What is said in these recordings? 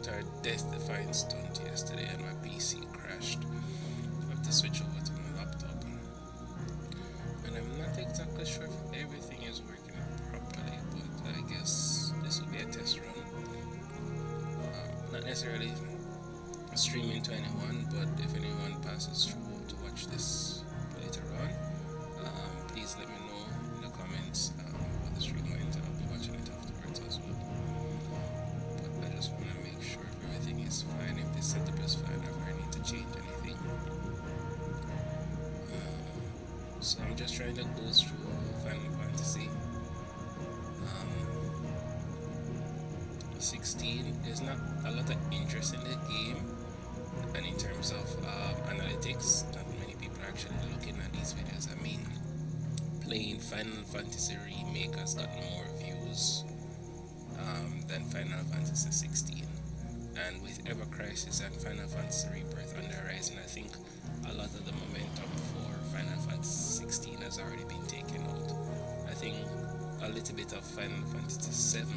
after a death-defying stunt yesterday and my PC crashed. I have to switch over to my laptop. And I'm not exactly sure if everything is working properly, but I guess this will be a test run. Not necessarily streaming to anyone, but if anyone passes through to watch this later on, please let me know in the comments what the stream went. I'll be watching it afterwards as well. But I just want to make sure if everything is fine, if the setup is fine, if I need to change anything. So I'm just trying to go through Final Fantasy 16. There's not a lot of interest in the game, and in terms of analytics, not many people are actually looking at these videos. I mean, playing Final Fantasy Remake has gotten more views than Final Fantasy 16, and with Ever Crisis and Final Fantasy Rebirth on the horizon, I think a lot of the momentum for Final Fantasy 16 has already been taken out. I think a little bit of Final Fantasy 7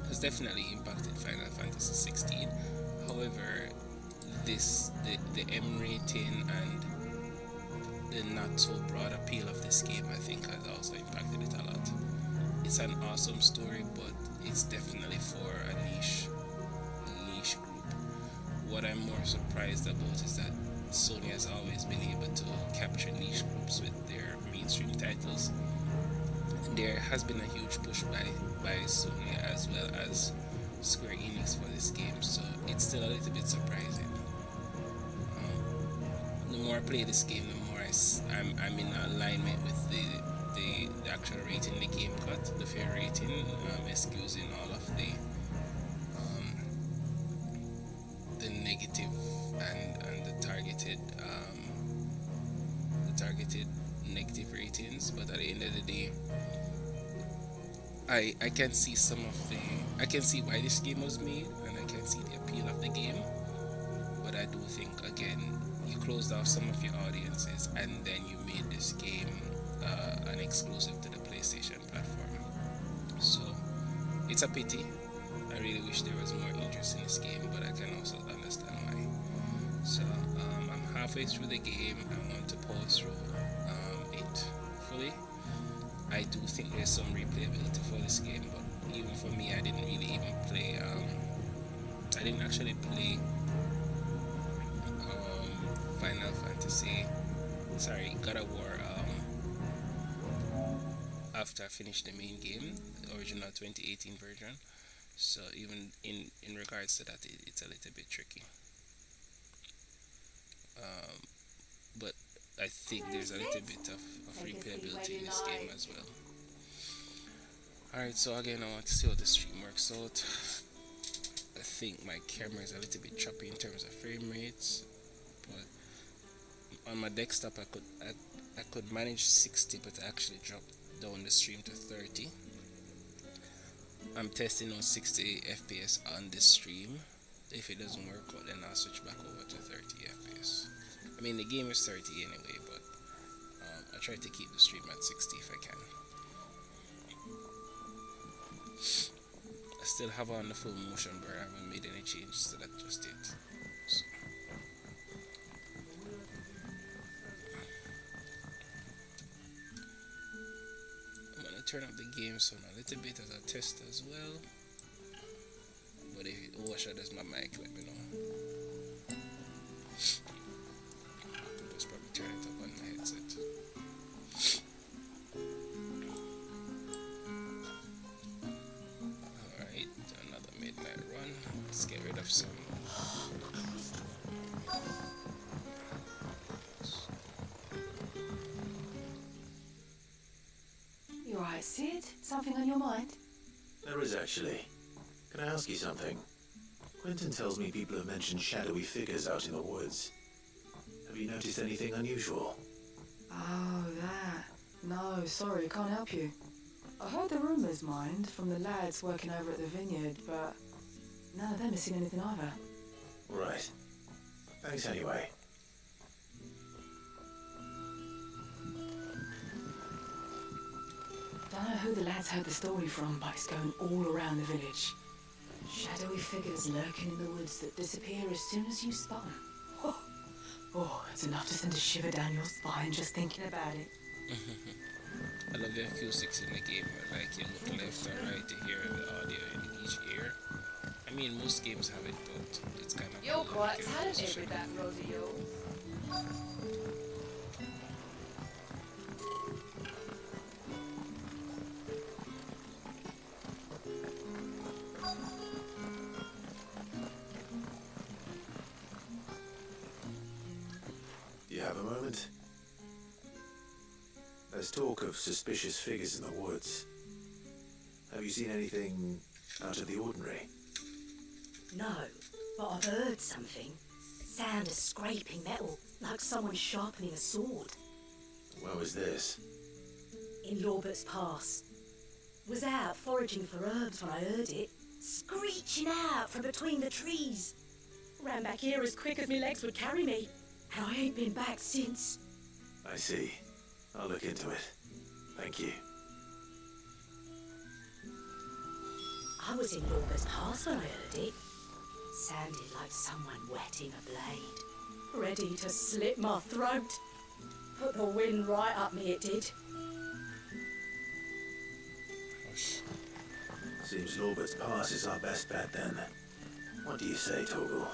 has definitely impacted Final Fantasy 16. However, the M rating and the not so broad appeal of this game, I think, has also impacted it a lot. It's an awesome story, but it's definitely for a niche group. What I'm more surprised about is that Sony has always been able to capture niche groups with their mainstream titles. There has been a huge push by Sony as well as Square Enix for this game, so it's still a little bit surprising. The more I play this game, the more I'm in alignment with the actual rating the game got, the fair rating, excusing all of the negative and the targeted negative ratings. But at the end of the day, I can see I can see why this game was made, and I can see the appeal of the game. But I do think, again, you closed off some of your audiences, and then you made this game an exclusive to the PlayStation platform. So it's a pity. I really wish there was more interest in this game, but I can also understand why. So I'm halfway through the game. I want to pause through it fully. I do think there's some replayability for this game, but even for me, I didn't really even play. I didn't actually play Final Fantasy. Sorry, God of War. After I finished the main game, the original 2018 version. So even in regards to that, it's a little bit tricky. But I think there's a little bit of replayability in this game as well. Alright, so again, I want to see how the stream works out. I think my camera is a little bit choppy in terms of frame rates, but on my desktop I could manage 60, but I actually dropped down the stream to 30. I'm testing on 60 FPS on this stream. If it doesn't work out, then I'll switch back over to 30 FPS. I mean, the game is 30 anyway, but I try to keep the stream at 60 if I can. I still have on the full motion blur. I haven't made any changes to that just yet. So. I'm gonna turn up the game sound a little bit as a test as well. But if it overshadows my mic, let me know. Just probably turn it up on my headset. Alright, another midnight run. Let's get rid of some. You alright, Sid? Something on your mind? There is actually. Can I ask you something? Quentin tells me people have mentioned shadowy figures out in the woods. Have you noticed anything unusual? Oh, that. No, sorry, can't help you. I heard the rumours, mind, from the lads working over at the vineyard, but none of them have seen anything either. Right. Thanks anyway. Don't know who the lads heard the story from, but it's going all around the village. Shadowy figures lurking in the woods that disappear as soon as you spot them. Oh, it's enough to send a shiver down your spine just thinking about it. I love the acoustics in the game. Like you look left or right to hear the audio in each ear. I mean, most games have it, but it's kind of. You're cool quite to get talented position. with that rod of yours. Do you have a moment? There's talk of suspicious figures in the woods. Have you seen anything out of the ordinary? No, but I've heard something. Sound of scraping metal, like someone sharpening a sword. Where was this? In Lorbert's Pass. Was out foraging for herbs when I heard it, screeching out from between the trees. Ran back here as quick as my legs would carry me, and I ain't been back since. I see. I'll look into it. Thank you. I was in Lorbert's Pass when I heard it. Sounded like someone whetting a blade. Ready to slit my throat. Put the wind right up me, it did. Hush. Seems Lorbert's Pass is our best bet then. What do you say, Torgal?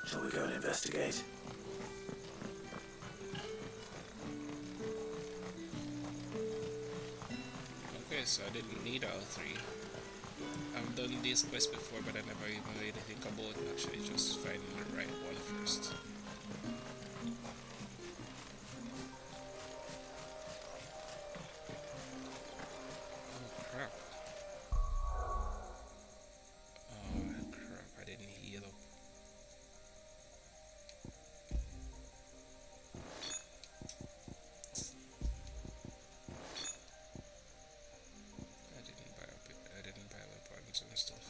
Shall we go and investigate? Okay, so I didn't need all three. I've done this quest before, but I never even really think about actually just finding the right one first. Oh crap. Oh crap, I didn't heal up. I didn't buy weapons and stuff.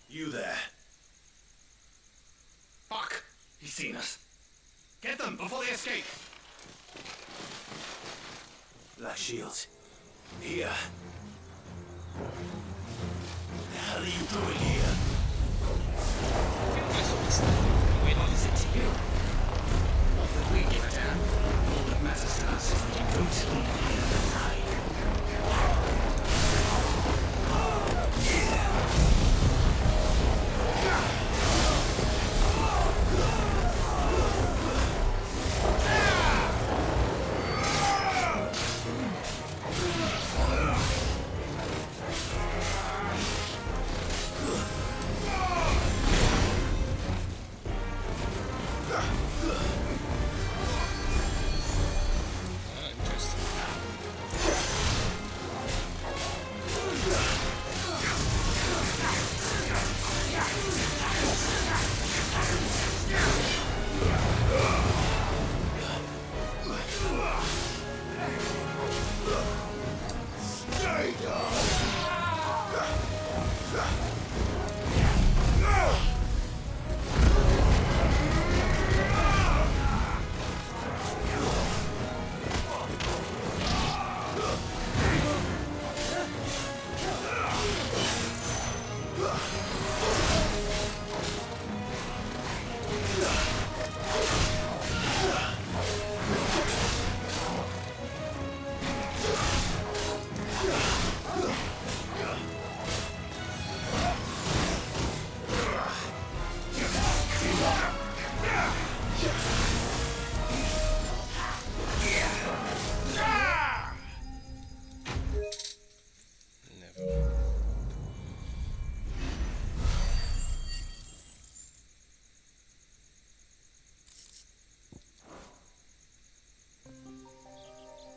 You there. Fuck! He's seen us. Get them before they escape. Black Shields. Here. What the hell are you doing here? What is it to you? Not that we give a damn. All that matters to us is that you don't leave here alive.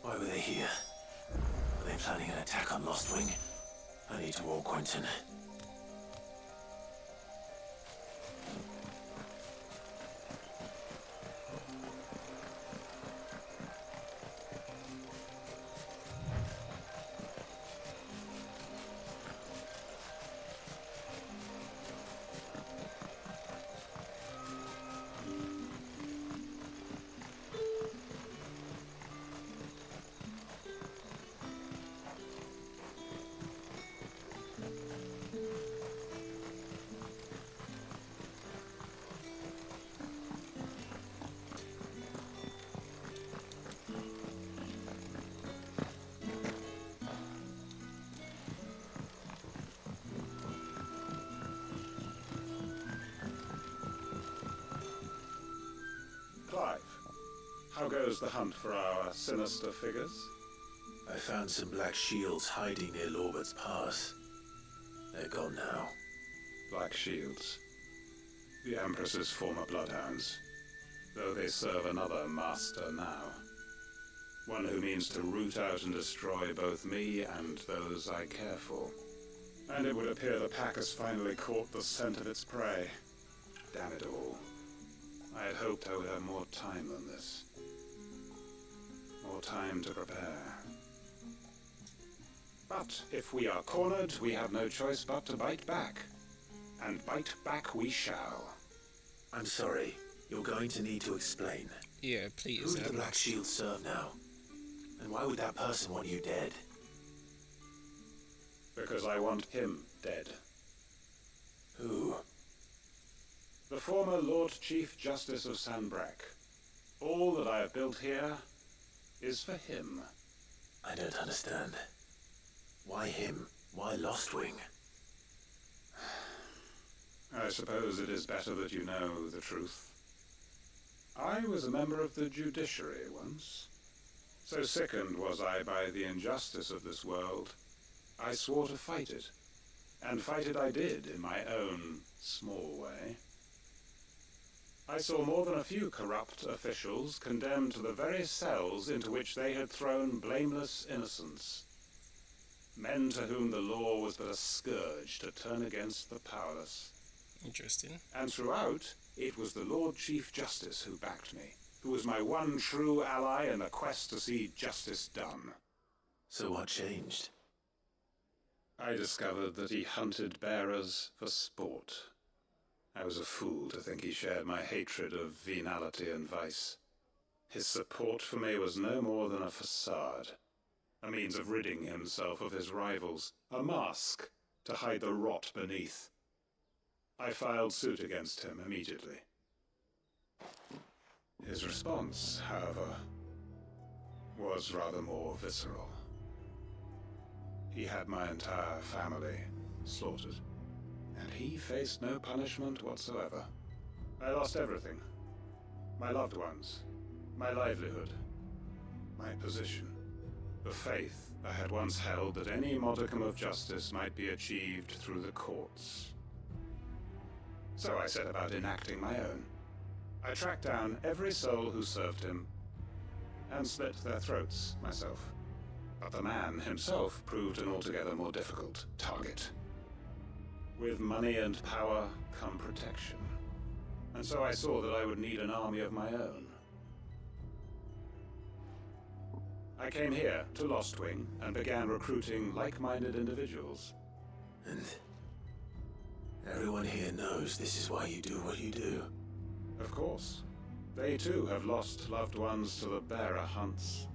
Why were they here? Are they planning an attack on Lostwing? I need to warn Quentin. How goes the hunt for our sinister figures? I found some black shields hiding near Lorbert's Pass. They're gone now. Black Shields. The Empress's former bloodhounds. Though they serve another master now. One who means to root out and destroy both me and those I care for. And it would appear the pack has finally caught the scent of its prey. Damn it all. I had hoped I would have more time than this. More time to prepare. But if we are cornered, we have no choice but to bite back. And bite back we shall. I'm sorry. You're going to need to explain. Yeah, please. Who do the Black Shields serve now? And why would that person want you dead? Because I want him dead. Who? The former Lord Chief Justice of Sanbreque. All that I have built here is for him. I don't understand. Why him? Why Lostwing? I suppose it is better that you know the truth. I was a member of the judiciary once. So sickened was I by the injustice of this world, I swore to fight it. And fight it I did in my own small way. I saw more than a few corrupt officials condemned to the very cells into which they had thrown blameless innocents. Men to whom the law was but a scourge to turn against the powerless. Interesting. And throughout, it was the Lord Chief Justice who backed me, who was my one true ally in the quest to see justice done. So what changed? I discovered that he hunted bearers for sport. I was a fool to think he shared my hatred of venality and vice. His support for me was no more than a facade, a means of ridding himself of his rivals, a mask to hide the rot beneath. I filed suit against him immediately. His response, however, was rather more visceral. He had my entire family slaughtered, and he faced no punishment whatsoever. I lost everything. My loved ones, my livelihood, my position, the faith I had once held that any modicum of justice might be achieved through the courts. So I set about enacting my own. I tracked down every soul who served him, and slit their throats myself. But the man himself proved an altogether more difficult target. With money and power come protection. And so I saw that I would need an army of my own. I came here to Lostwing and began recruiting like-minded individuals. And everyone here knows this is why you do what you do. Of course. They too have lost loved ones to the bearer hunts.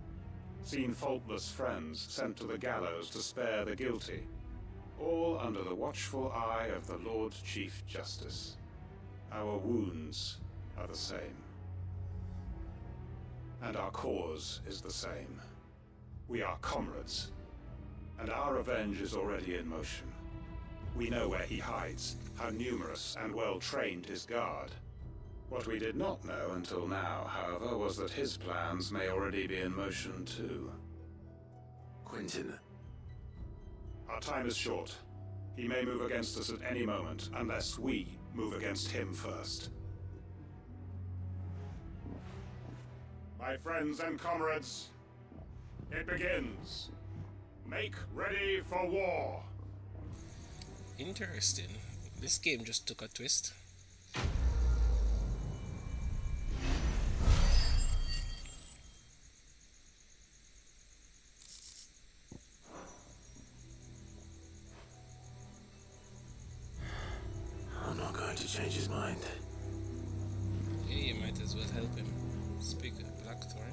Seen faultless friends sent to the gallows to spare the guilty. All under the watchful eye of the Lord Chief Justice. Our wounds are the same. And our cause is the same. We are comrades. And our revenge is already in motion. We know where he hides, how numerous and well-trained his guard. What we did not know until now, however, was that his plans may already be in motion too. Quentin. Our time is short. He may move against us at any moment, unless we move against him first. My friends and comrades, it begins. Make ready for war. Interesting. This game just took a twist. I'm not going to change his mind. Yeah, you might as well help him. Speak of Blackthorn.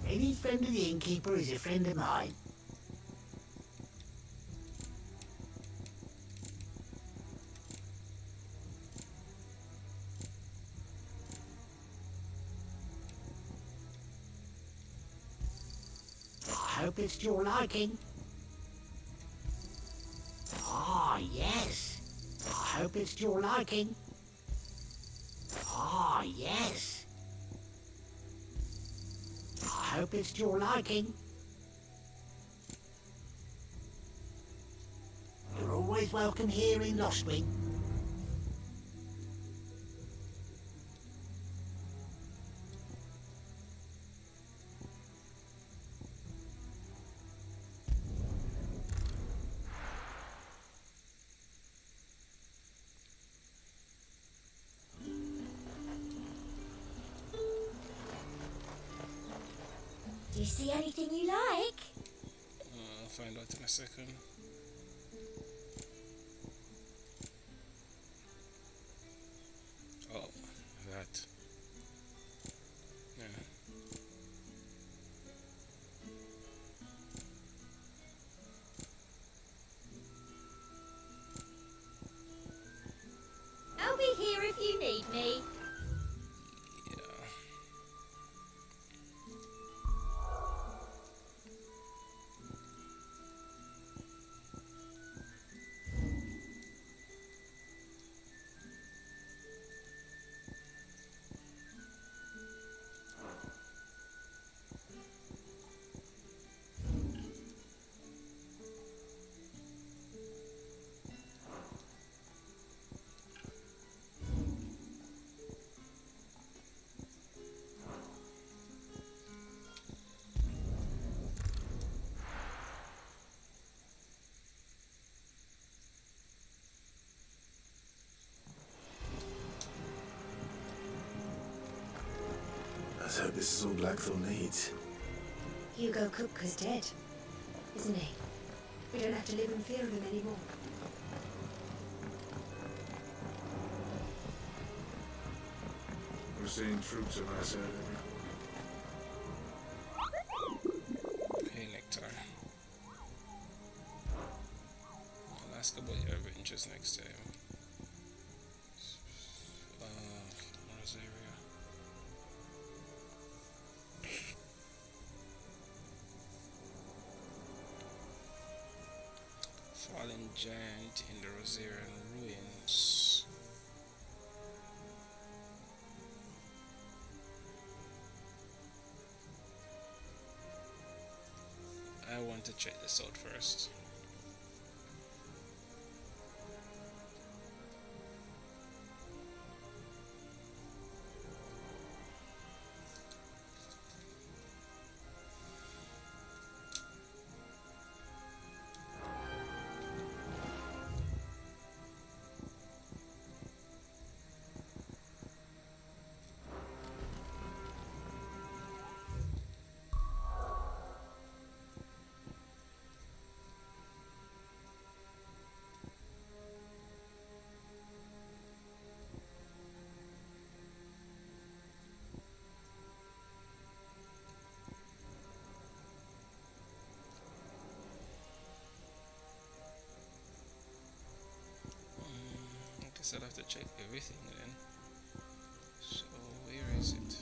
Any friend of the innkeeper is a friend of mine. I hope it's to your liking. Ah, yes. I hope it's to your liking. Ah, yes. I hope it's to your liking. You're always welcome here in Lostwing. Do you see anything you like? I'll find out in a second. Oh, that. Yeah. I'll be here if you need me. Yeah. Let's hope this is all Blackthorn needs. Hugo Kupka's dead, isn't he? We don't have to live in fear of him anymore. We're seeing troops of our side every corner. Hey, Nectar. I'll ask about your adventures next time. Rosaria. Fallen giant in the Rosarian ruins. I want to check this out first. I guess I'll have to check everything then. So, where is it?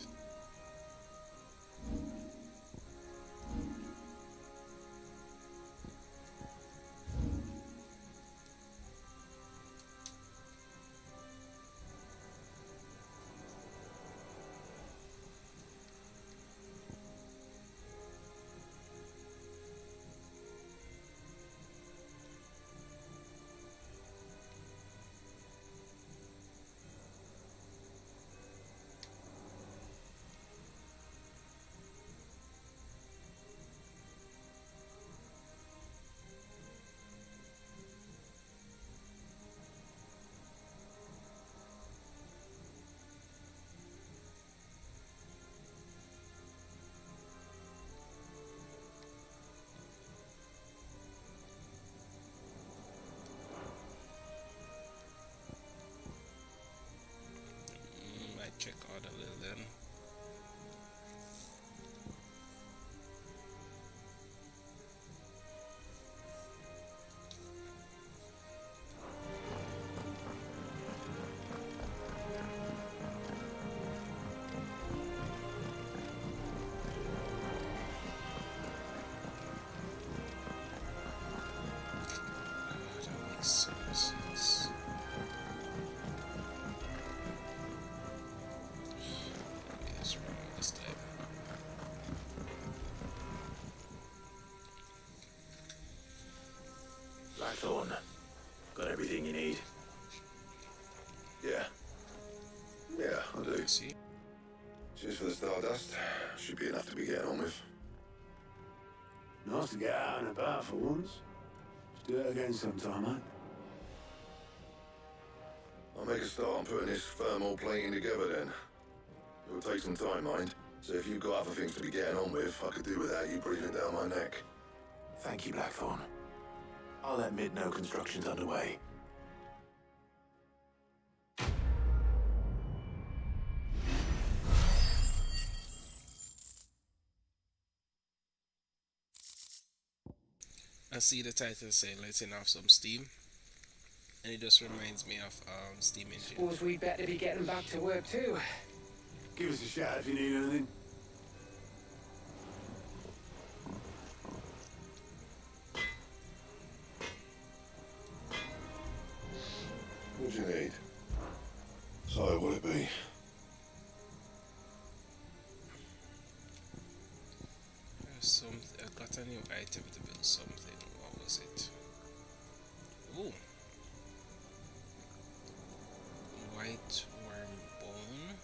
Somerset. Maybe that's wrong this time. Blackthorn, got everything you need? Yeah. Yeah, I do. See? Cheers for the stardust. Should be enough to be getting on with. Nice to get out and about for once. Let's do it again sometime, mate. I'll make a start on putting this thermal plating together then. It'll take some time, mind. So if you've got other things to be getting on with, I could do without you breathing down my neck. Thank you, Blackthorn. I'll let Mid know construction's underway. I see the title saying letting off some steam, and it just reminds me of steam engine. Suppose we'd better be getting back to work too. Give us a shout if you need anything. What do you need? So, will it be? I got a new item to build something. What was it? Ooh. White worm bone.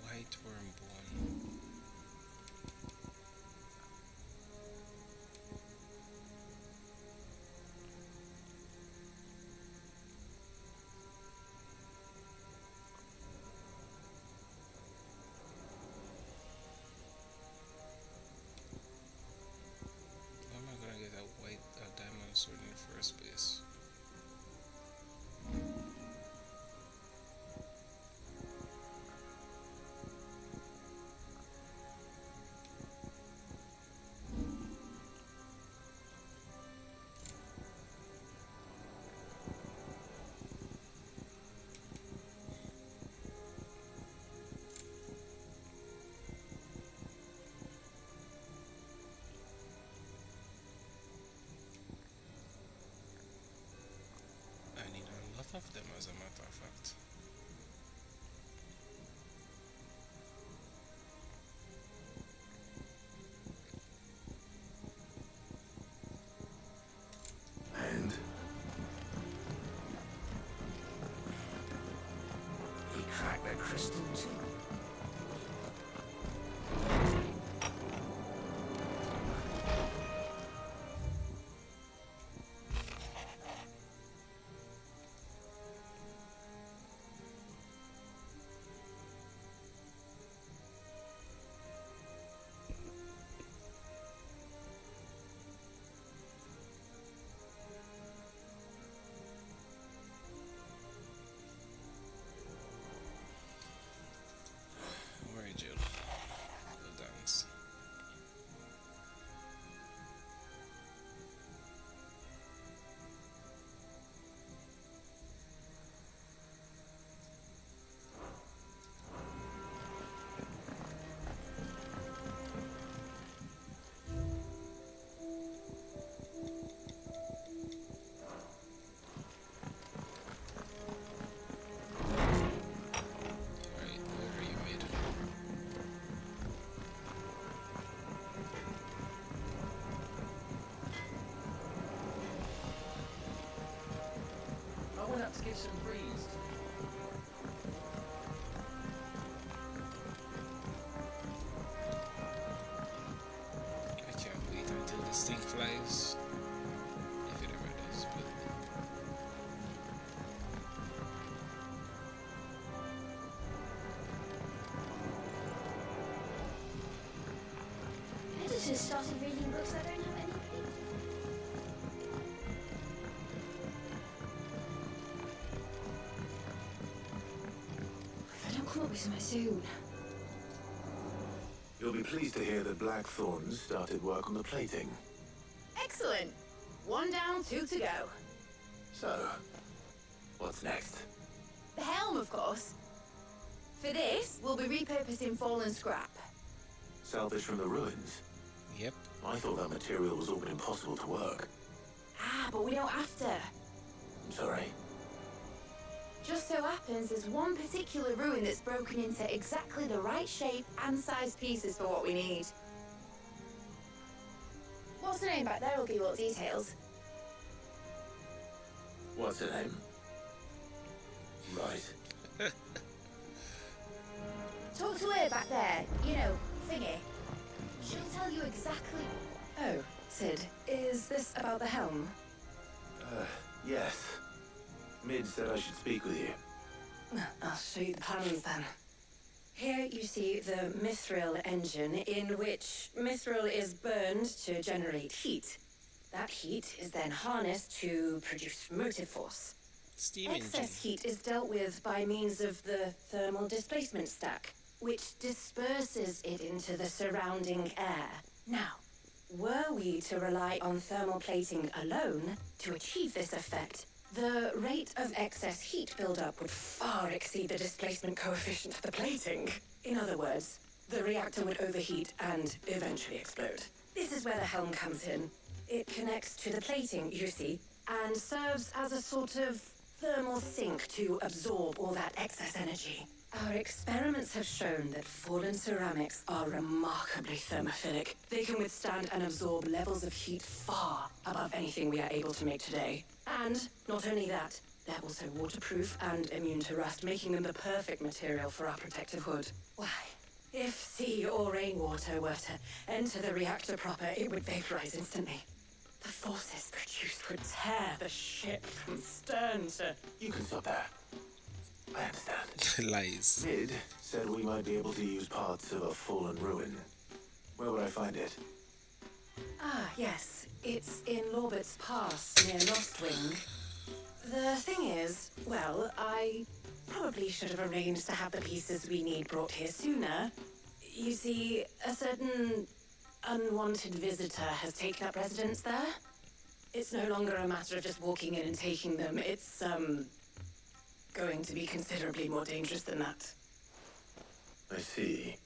White worm bone. How am I gonna get a diamond sword in the first place? I need a lot of them, as a matter of fact. And he cracked the crystal too. Alright, Jill. Go dance. Alright, where are you made? I went up to give some breeze. I can't wait until this thing flies. If it ever does, but just started reading books that don't have any pages. If I don't come up with something soon. You'll be pleased to hear that Blackthorn started work on the plating. Excellent. 1 down, 2 to go. So, what's next? The helm, of course. For this, we'll be repurposing fallen scrap. Salvage from the ruins? Yep. I thought that material was all but impossible to work. Ah, but we don't have to. I'm sorry. Just so happens there's one particular ruin that's broken into exactly the right shape and size pieces for what we need. What's the name back there? We'll give you all the details. What's her name? Right. Talk to her back there. You know, thingy. She'll tell you exactly. Oh, Sid, is this about the helm? Yes. Mid said I should speak with you. I'll show you the plans then. Here you see the mithril engine, in which mithril is burned to generate heat. That heat is then harnessed to produce motive force. Steam engine. Excess heat is dealt with by means of the thermal displacement stack, which disperses it into the surrounding air. Now, were we to rely on thermal plating alone to achieve this effect, the rate of excess heat buildup would far exceed the displacement coefficient of the plating. In other words, the reactor would overheat and eventually explode. This is where the helm comes in. It connects to the plating, you see, and serves as a sort of thermal sink to absorb all that excess energy. Our experiments have shown that fallen ceramics are remarkably thermophilic. They can withstand and absorb levels of heat far above anything we are able to make today. And not only that, they're also waterproof and immune to rust, making them the perfect material for our protective hood. Why, if sea or rainwater were to enter the reactor proper, it would vaporize instantly. The forces produced would tear the ship from stern to... You can stop there. I understand. Lies. Mid said we might be able to use parts of a fallen ruin. Where would I find it? Ah, yes. It's in Lorbert's Pass, near Lostwing. The thing is, well, I probably should have arranged to have the pieces we need brought here sooner. You see, a certain unwanted visitor has taken up residence there. It's no longer a matter of just walking in and taking them. It's, going to be considerably more dangerous than that. I see.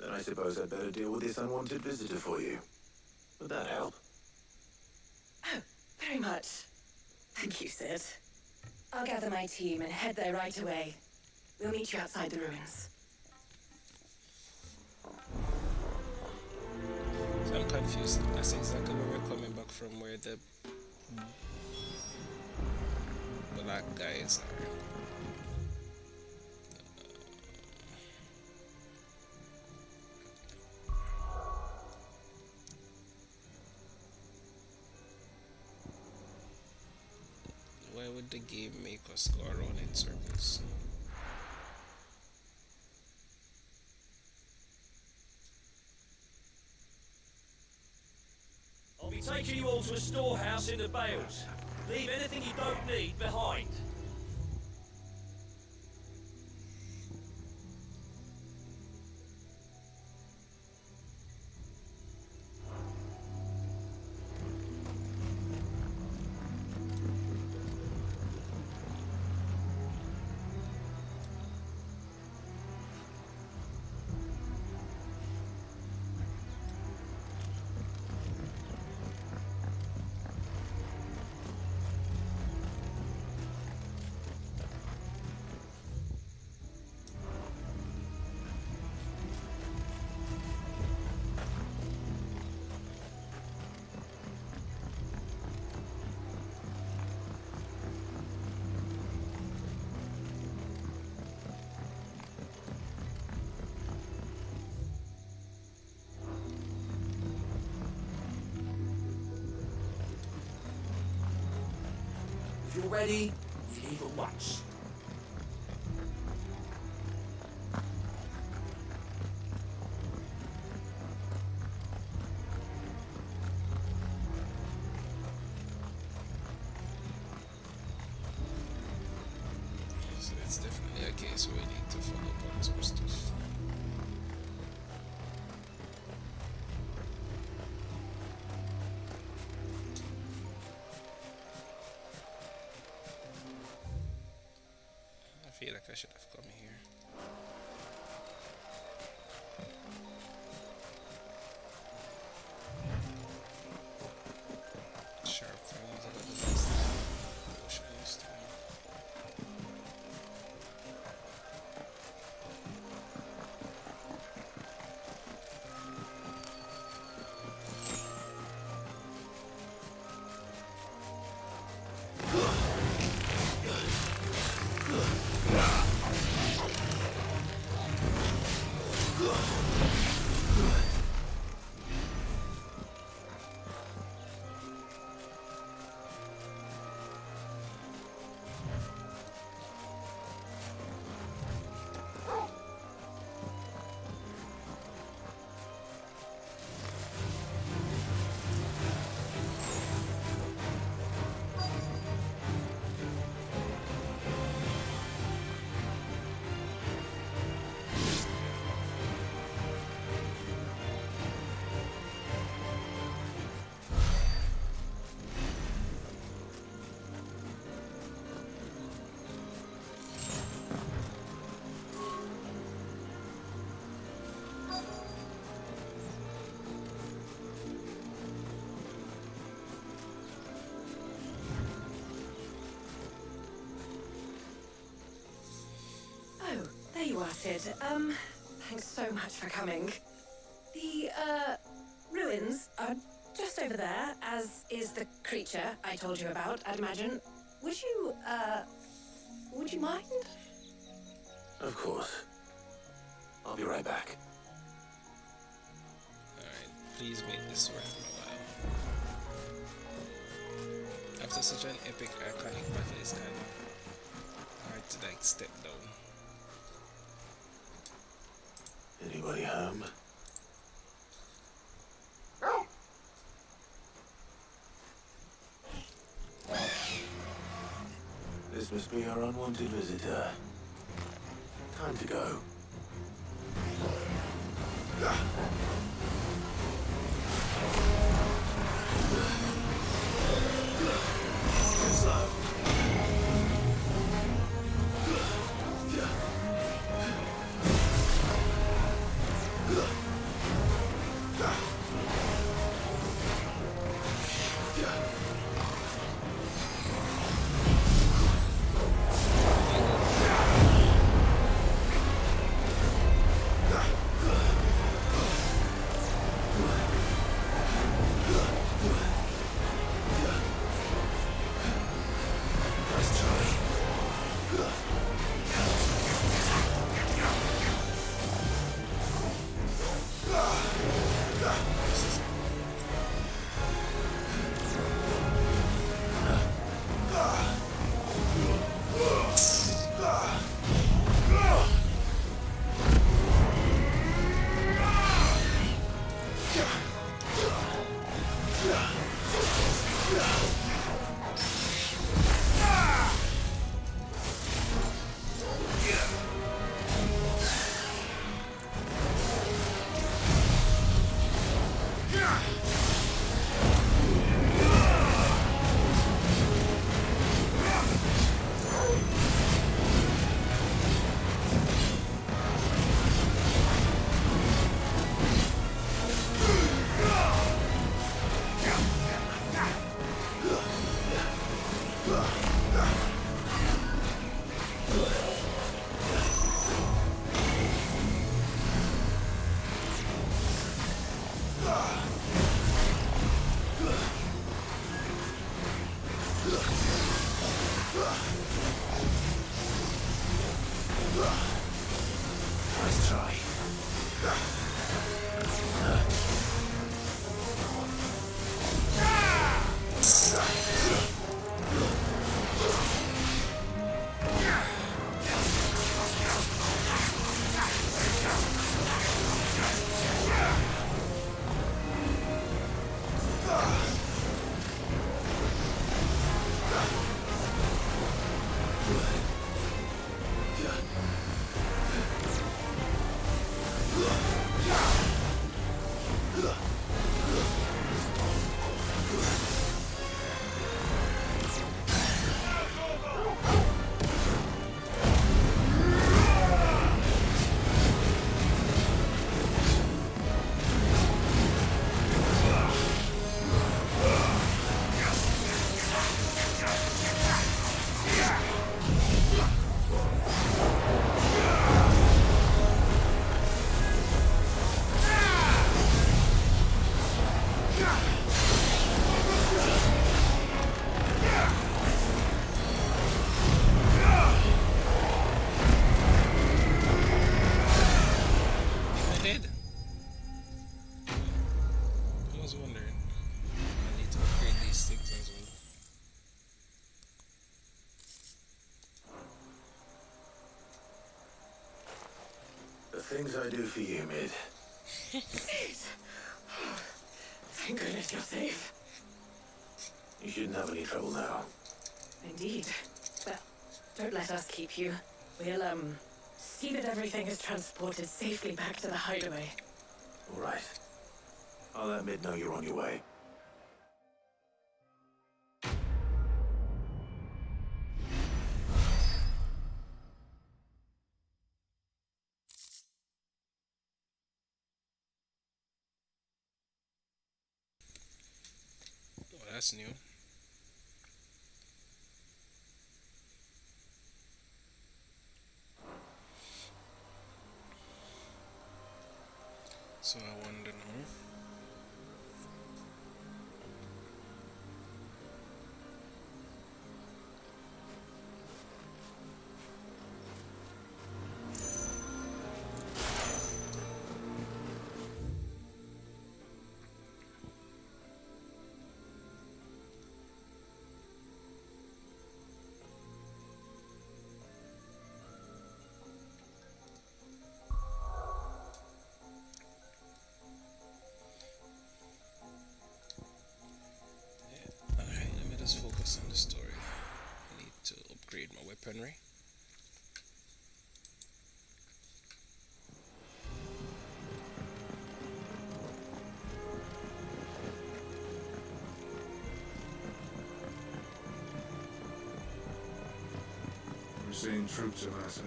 Then I suppose I'd better deal with this unwanted visitor for you. Would that help? Oh, very much. Thank you, Sid. I'll gather my team and head there right away. We'll meet you outside the ruins. So I'm confused. That's exactly where we're coming back from, where the black guys are. Why would the game make us go around in circles? I'll be taking you all to a storehouse in the Bales. Leave anything you don't need behind. If you're ready, leave at once. it's definitely a case where we need to follow up on some stuff. I feel like I should have come here. Sharp fangs are the best potion used to me. Oh, there you are, Sid. Thanks so much for coming. The, ruins are just over there, as is the creature I told you about, I'd imagine. Would you mind? Of course. I'll be right back. Alright, please make this worth my while. After such an epic iconic battle, it's kind of hard to like step down. Anybody home? This must be our unwanted visitor. Time to go. Slow. Nice try. things I do for you, Mid. Thank goodness you're safe. You shouldn't have any trouble now. Indeed. Well, don't let us keep you. We'll, see that everything is transported safely back to the hideaway. All right. I'll let Mid know you're on your way. Oh, that's new. So I wonder now. Alright, let me just focus on the story. I need to upgrade my weaponry. We're seeing troops of our side.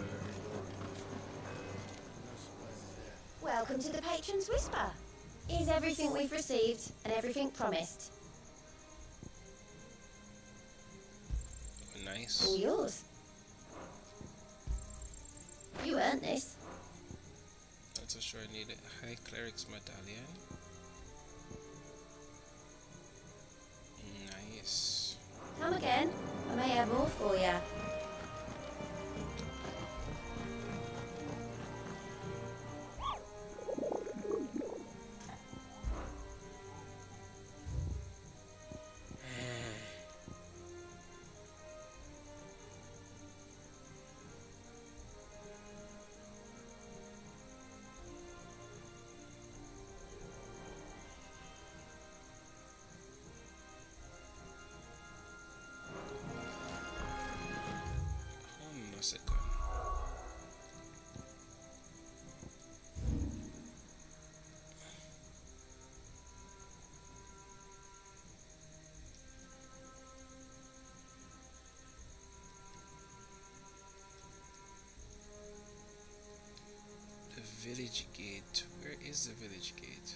Welcome to the Patron's Whisper. Is everything we've received and everything promised? Nice. All yours. You earned this. Not so sure I need a High Cleric's Medallion. Nice. Come again. I may have more for you. Hold on a second. The village gate. Where is the village gate?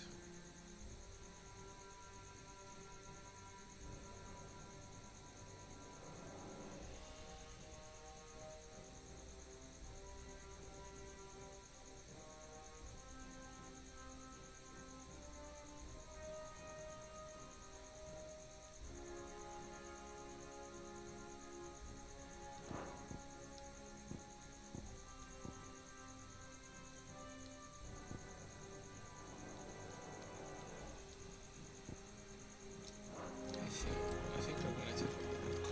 I think I'm gonna take a look.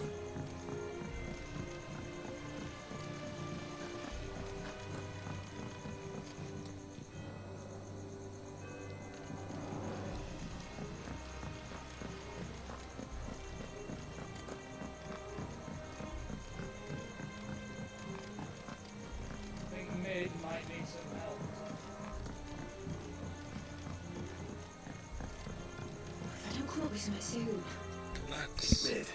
I think Mid might need some help. If I don't come up with something soon. Relax. Mid.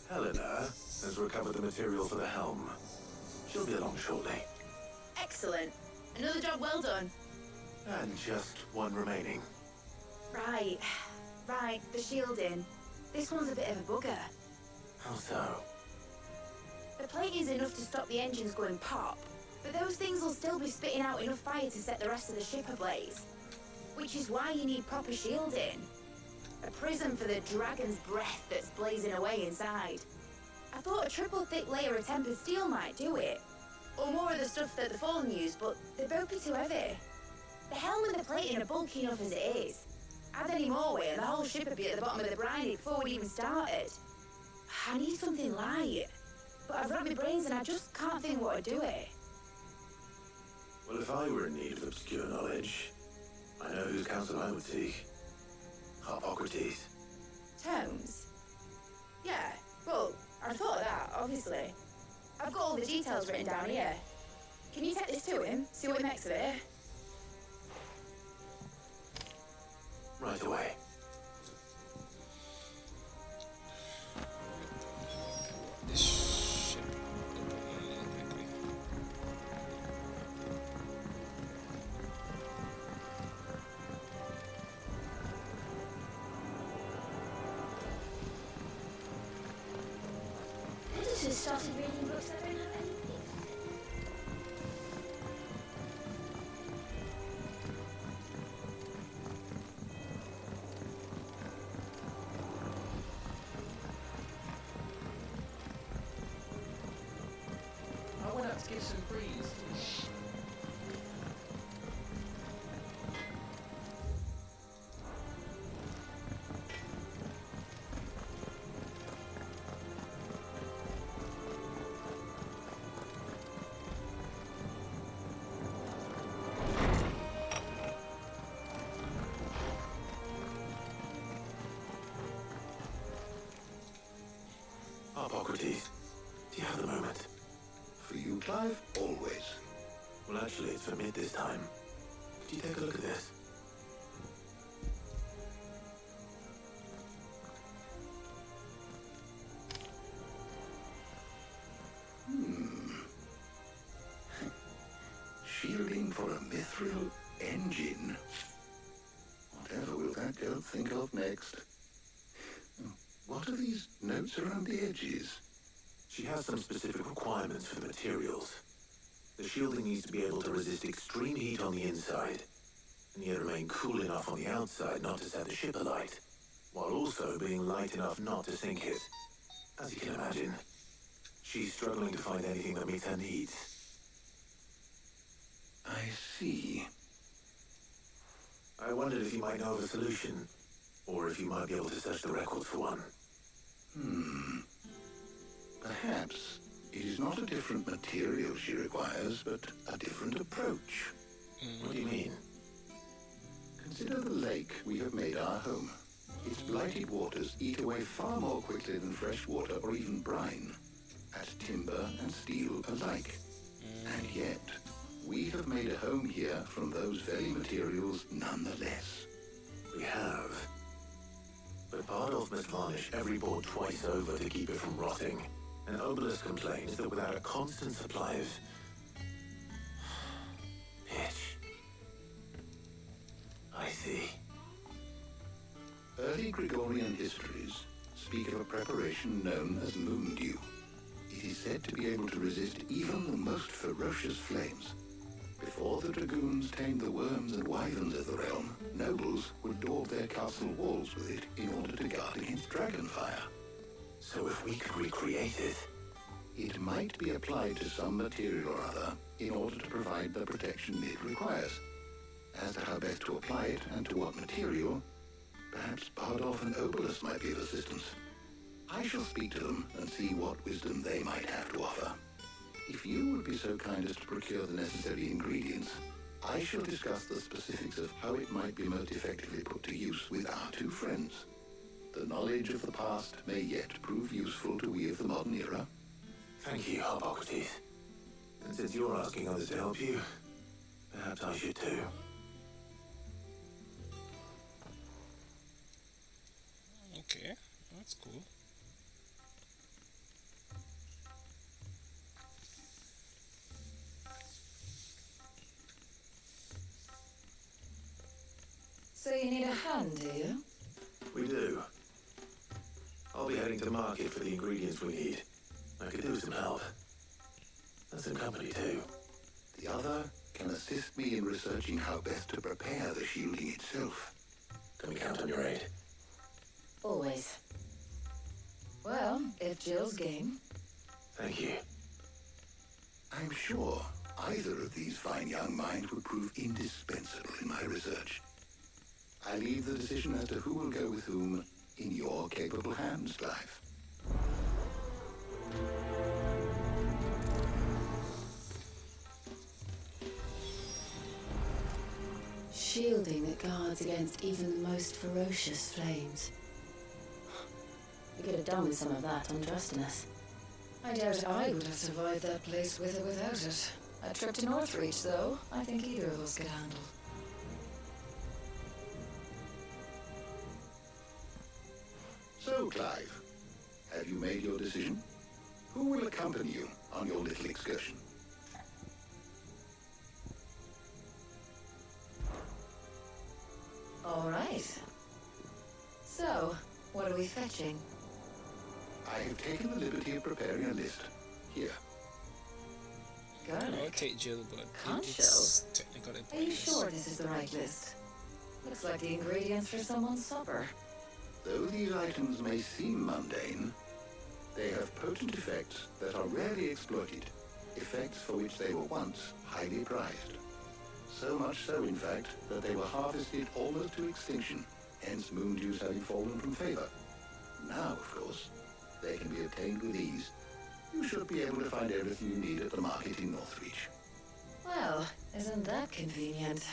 Helena has recovered the material for the helm. She'll be along shortly. Excellent. Another job well done. And just one remaining. Right. Right, the shielding. This one's a bit of a bugger. How so? The plating's enough to stop the engines going pop, but those things will still be spitting out enough fire to set the rest of the ship ablaze. Which is why you need proper shielding. A prism for the dragon's breath that's blazing away inside. I thought a triple thick layer of tempered steel might do it. Or more of the stuff that the Fallen use, but they'd both be too heavy. The helm and the plating are bulky enough as it is. Add any more weight and the whole ship would be at the bottom of the briny before we even started. I need something light. But I've racked my brains and I just can't think what to do it. Well, if I were in need of obscure knowledge, I know whose counsel I would seek. Hippocrates. Tomes? Yeah, well, I thought of that, obviously. I've got all the details written down here. Can you take this to him? See what he makes of it? Right away. This ship open really quickly. Editors started reading books that don't have any peace. I went up to give some breeze. Hippocrates, do you have the moment? For you, Clive, always. Well, actually, it's for mid this time. Could you take a look at this? Shielding for a mithril engine. Whatever will that girl think of next? What are these notes around the edges? She has some specific requirements for the materials. The shielding needs to be able to resist extreme heat on the inside, and yet remain cool enough on the outside not to set the ship alight, while also being light enough not to sink it. As you can imagine, she's struggling to find anything that meets her needs. I see. I wondered if you might know of a solution, or if you might be able to search the records for one. Perhaps it is not a different material she requires, but a different approach. What do you mean? Consider the lake we have made our home. Its blighted waters eat away far more quickly than fresh water or even brine, at timber and steel alike. And yet, we have made a home here from those very materials nonetheless. We have. But Bardolph must varnish every board twice over to keep it from rotting. And Obelisk complains that without a constant supply of pitch. I see. Early Gregorian histories speak of a preparation known as moon dew. It is said to be able to resist even the most ferocious flames. Before the dragoons tamed the worms and wyverns of the realm, nobles would daub their castle walls with it in order to guard against dragon fire. So if we could recreate it... It might be applied to some material or other in order to provide the protection it requires. As to how best to apply it and to what material, perhaps Bardolph and Obelisk might be of assistance. I shall speak to them and see what wisdom they might have to offer. If you would be so kind as to procure the necessary ingredients, I shall discuss the specifics of how it might be most effectively put to use with our two friends. The knowledge of the past may yet prove useful to we of the modern era. Thank you, Hippocrates. And since you're asking others to help you, perhaps I should too. Okay, that's cool. So you need a hand, do you? We do. I'll be heading to market for the ingredients we need. I could do with some help. And some company too. The other can assist me in researching how best to prepare the shielding itself. Can we count on your aid? Always. Well, if Jill's game. Thank you. I'm sure either of these fine young minds would prove indispensable in my research. I leave the decision as to who will go with whom in your capable hands, Clive. shielding that guards against even the most ferocious flames. We could have done with some of that untrustiness. I doubt I would have survived that place with or without it. A trip to Northreach, though, I think either of us could handle. So, Clive, have you made your decision? Who will accompany you on your little excursion? All right. So, what are we fetching? I have taken the liberty of preparing a list. Here. I'll Garlic. take Jill, but Conch it's technically Are you pointless. sure this is the right list? Looks like the ingredients for someone's supper. Though these items may seem mundane, they have potent effects that are rarely exploited, effects for which they were once highly prized. So much so, in fact, that they were harvested almost to extinction, hence moon dews having fallen from favor. Now, of course, they can be obtained with ease. You should be able to find everything you need at the market in Northreach. Well, isn't that convenient?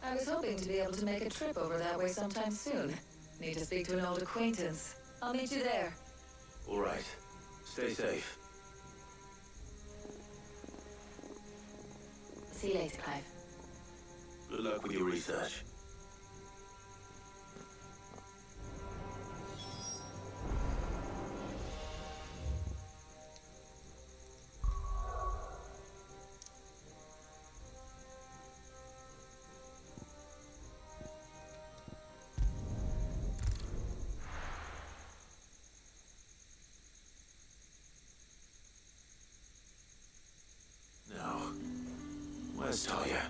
I was hoping to be able to make a trip over that way sometime soon. Need to speak to an old acquaintance. I'll meet you there. All right. Stay safe. See you later, Clive. Good luck with your research. Now, where's Talia?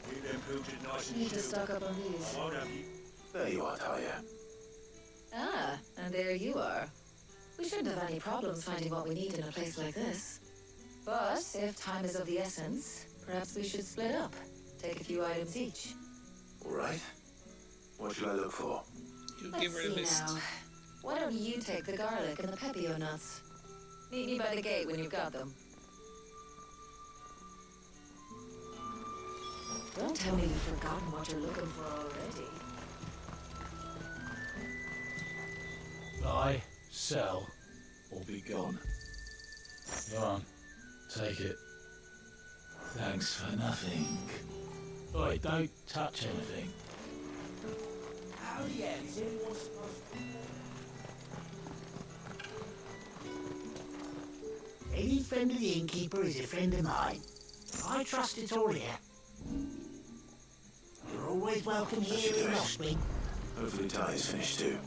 Keep them pilchard nice and Need to chilled. stock up on these. I won't have you. There you are, Talia. Ah, and there you are. We shouldn't have any problems finding what we need in a place like this. But if time is of the essence, perhaps we should split up. Take a few items each. All right. What should I look for? You Let's give her a see list. now. Why don't you take the garlic and the pepio nuts? Meet me by the gate when you've got them. Don't tell me you've forgotten what you're looking for already. Buy, sell, or be gone. Go on, take it. Thanks for nothing. Oi, don't touch anything. How the hell is anyone supposed to... Any friend of the innkeeper is a friend of mine. I trust it's all here. You're always welcome here in Lospring. Hopefully Talia's finished too.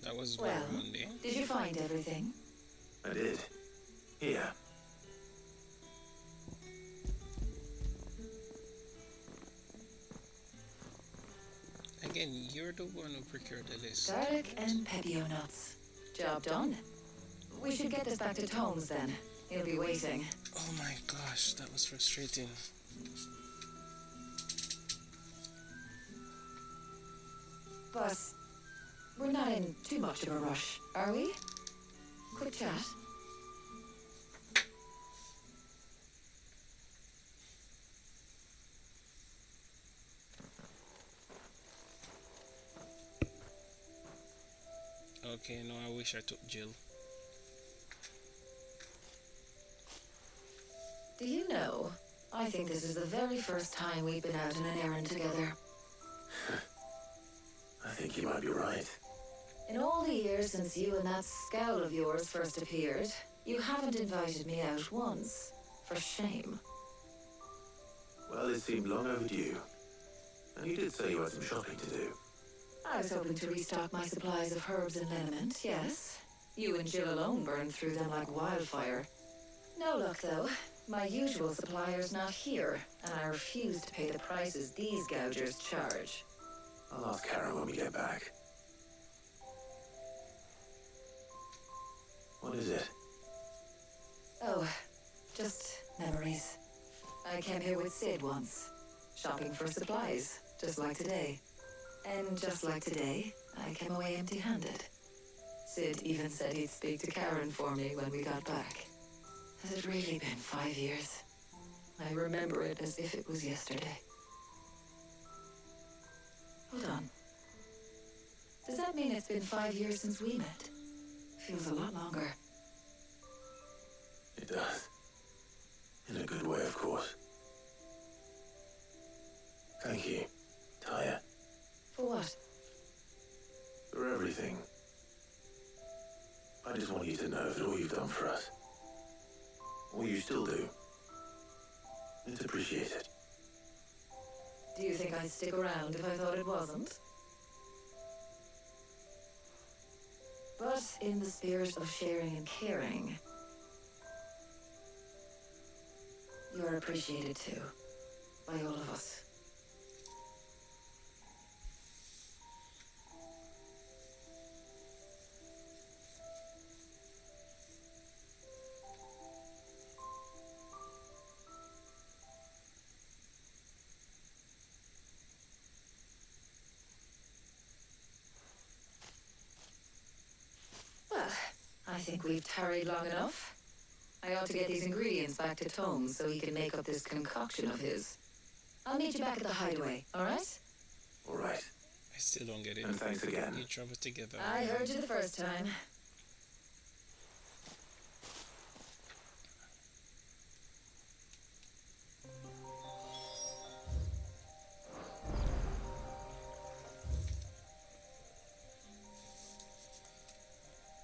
That was Well, very Monday. did you find everything? I did. Here. Again, you're the one who procured the list. Garlic and pepio nuts. Job done. We should get this back to Tomes then. He'll be waiting. Oh my gosh, that was frustrating. But we're not in too much of a rush, are we? Quick chat. Okay, no, I wish I took Jill. Do you know, I think this is the very first time we've been out on an errand together. I think you might be right. In all the years since you and that scowl of yours first appeared, you haven't invited me out once. For shame. Well, it seemed long overdue. And you did say you had some shopping to do. I was hoping to restock my supplies of herbs and liniment, yes. You and Jill alone burned through them like wildfire. No luck, though. My usual supplier's not here, and I refuse to pay the prices these gougers charge. I'll ask Karen when we get back. What is it? Oh, just memories. I came here with Sid once, shopping for supplies, just like today. And just like today, I came away empty-handed. Sid even said he'd speak to Karen for me when we got back. Has it really been 5 years? I remember it as if it was yesterday. Hold on. Does that mean it's been 5 years since we met? Feels a lot longer. It does. In a good way, of course. Thank you, Taya. For what? For everything. I just want you to know that all you've done for us, all you still do, it's appreciated. Do you think I'd stick around if I thought it wasn't? But in the spirit of sharing and caring, you're appreciated too, by all of us. Well, I think we've tarried long enough. I ought to get these ingredients back to Tom so he can make up this concoction of his. I'll meet you back at the hideaway, all right? All right. I still don't get it. And thanks again. You travel together. I heard you the first time.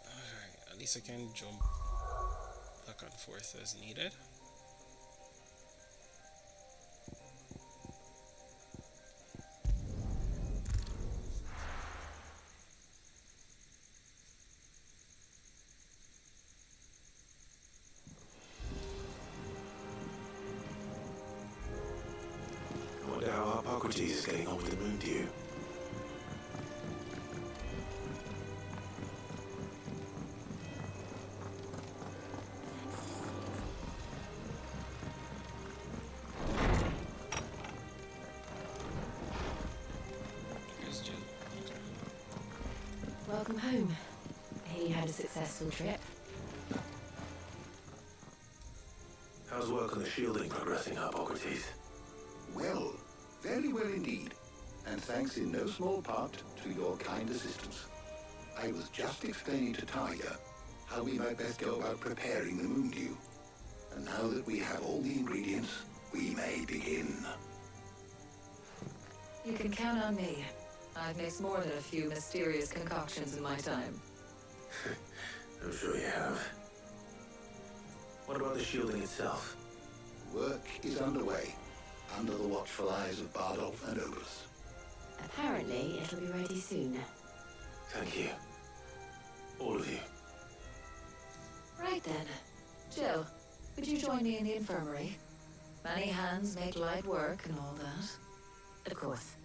Alright, at least I can jump back and forth as needed. I wonder how Hippocrates is getting on with the moon dew. Here's Jill. Okay. Welcome home. He had a successful trip. How's work on the shielding progressing, Hippocrates? Well, very well indeed. And thanks in no small part to your kind assistance. I was just explaining to Talia how we might best go about preparing the moon dew. And now that we have all the ingredients, we may begin. You can count on me. I've mixed more than a few mysterious concoctions in my time. I'm sure you have. What about the shielding itself? Work is underway, under the watchful eyes of Bardolph and Obelus. Apparently, it'll be ready soon. Thank you. All of you. Right then. Jill, would you join me in the infirmary? Many hands make light work and all that. Of course.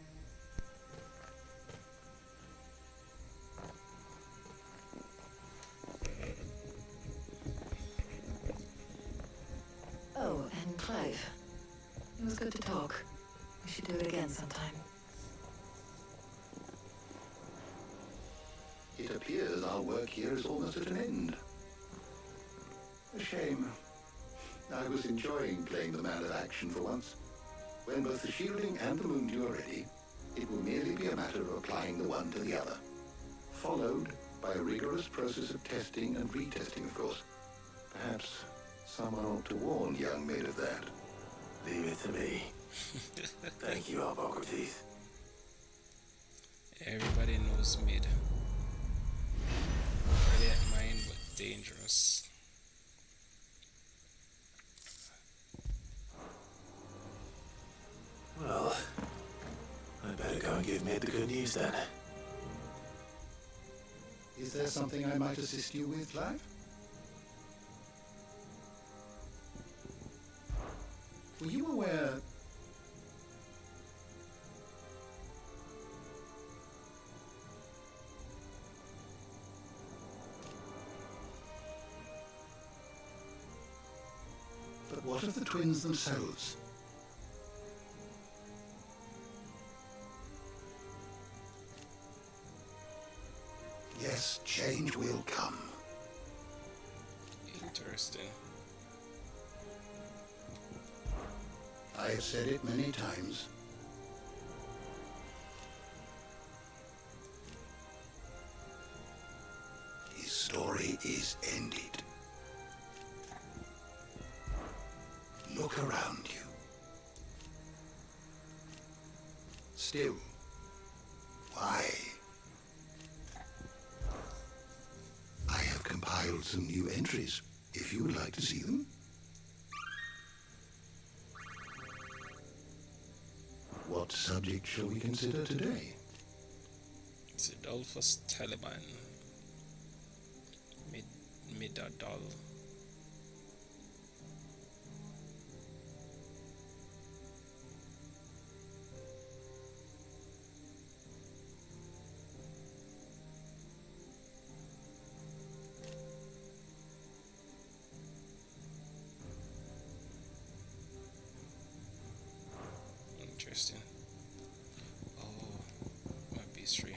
Oh, and Clive. It was good to talk. We should do it again sometime. It appears our work here is almost at an end. A shame. I was enjoying playing the man of action for once. When both the shielding and the moon dew are ready, it will merely be a matter of applying the one to the other. Followed by a rigorous process of testing and retesting, of course. Perhaps someone ought to warn young Mid of that. Leave it to me. Thank you, Hippocrates. Everybody knows mid. Brilliant mind, but dangerous. Well, I'd better go and give Mid the good news then. Is there something I might assist you with, Clive? Were you aware... But what of the twins themselves? Yes, change will come. Interesting. I have said it many times. His story is ended. Look around you. Still, why? I have compiled some new entries, if you would like to see them. What subject shall we consider today? Zidolphus Taliban. Midadol. Interesting. Oh, my pastry.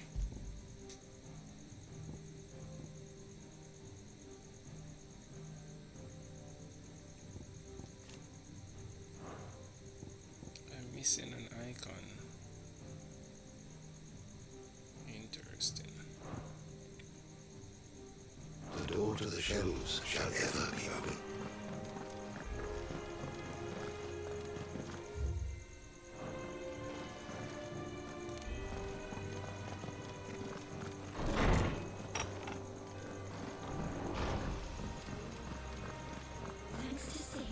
I'm missing an icon. Interesting. The door to the shelves shall ever be open. Thanks to Sid.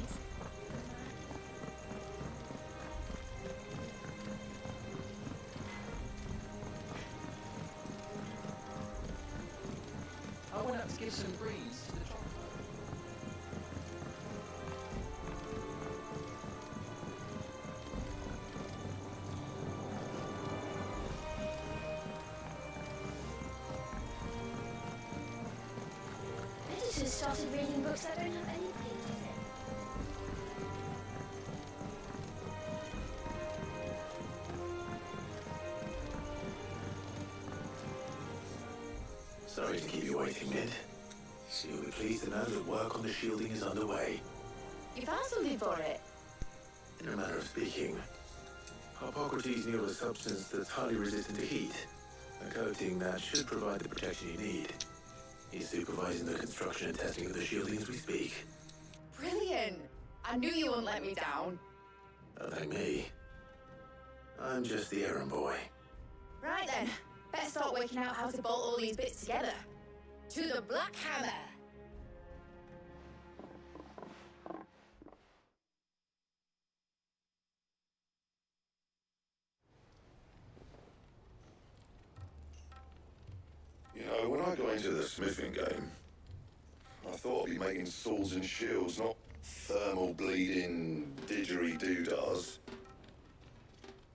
I went up to give some greens to the chocolate. Editors started reading books that don't have any pages in. Sorry to keep you waiting, Mid. You'll be pleased to know that work on the shielding is underway. You found something for it? In a manner of speaking, Hippocrates knew of a substance that's highly resistant to heat, a coating that should provide the protection you need. He's supervising the construction and testing of the shielding as we speak. Brilliant! I knew you wouldn't let me down. Don't thank me. I'm just the errand boy. Right then, better start working out how to bolt all these bits together. To the Black Hammer! You know, when I got into the smithing game, I thought I'd be making swords and shields, not thermal bleeding didgeridoo-dahs.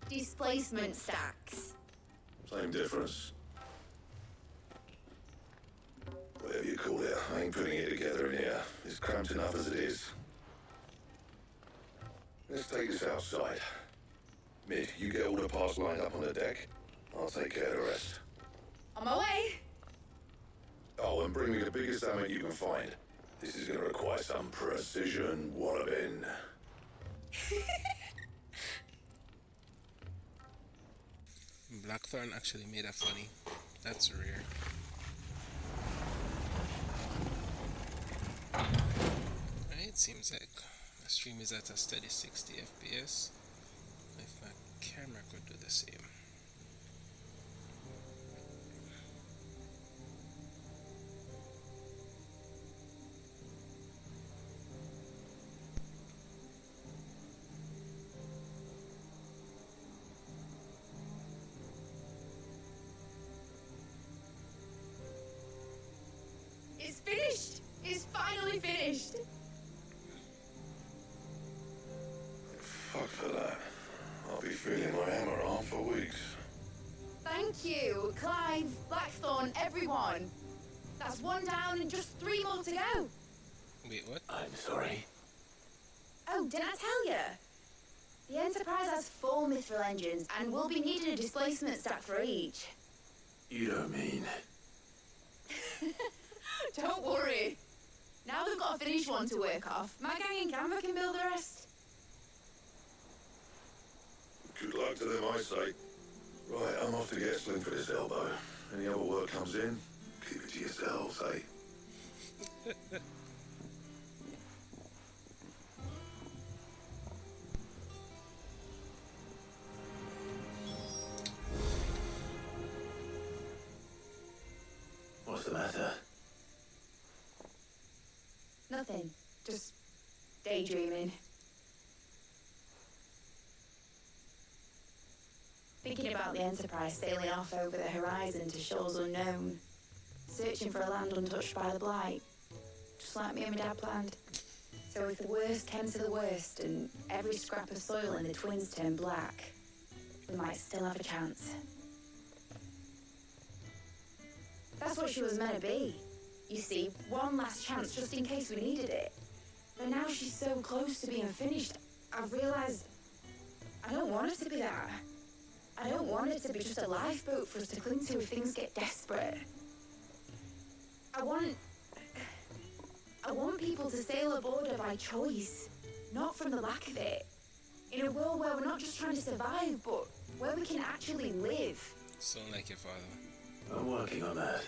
Displacement stacks. Same difference. Whatever you call it, I ain't putting it together in here. It's cramped enough as it is. Let's take this outside. Mid, you get all the parts lined up on the deck. I'll take care of the rest. On my way! Oh, and bring me the biggest hammer you can find. This is gonna require some precision walloping. Blackthorn actually made a funny. That's rare. It seems like my stream is at a steady 60 FPS. If my camera could do the same. It's finished! It's finally finished! Fuck for that. I'll be feeling my hammer on for weeks. Thank you, Clive, Blackthorn, everyone. That's one down and just 3 more to go. Wait, what? I'm sorry. Oh, didn't I tell you? The Enterprise has 4 mithril engines and we'll be needing a displacement stack for each. You don't mean... Don't worry. Now they've got a finished one to work off, my gang in Canva can build the rest. Good luck to them, I say. Right, I'm off to get slim for this elbow. Any other work comes in, keep it to yourselves, eh? What's the matter? Nothing. Just daydreaming. Thinking about the Enterprise sailing off over the horizon to shores unknown, searching for a land untouched by the Blight, just like me and my dad planned. So if the worst came to the worst and every scrap of soil in the Twins turned black, we might still have a chance. That's what she was meant to be. You see, one last chance just in case we needed it. But now she's so close to being finished, I've realised I don't want her to be that. I don't want it to be just a lifeboat for us to cling to if things get desperate. I want people to sail aboard her by choice, not from the lack of it. In a world where we're not just trying to survive, but where we can actually live. Sound like your father. I'm working on that.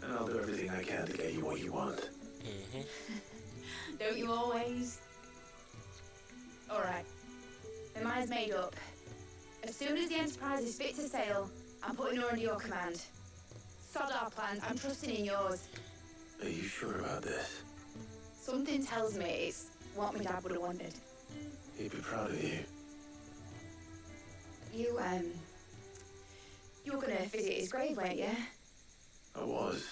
And I'll do everything I can to get you what you want. Don't you always? Alright. My mind's made up. As soon as the Enterprise is fit to sail, I'm putting her under your command. Sod our plans, I'm trusting in yours. Are you sure about this? Something tells me it's what my dad would have wanted. He'd be proud of you. You were gonna visit his grave, weren't you? I was.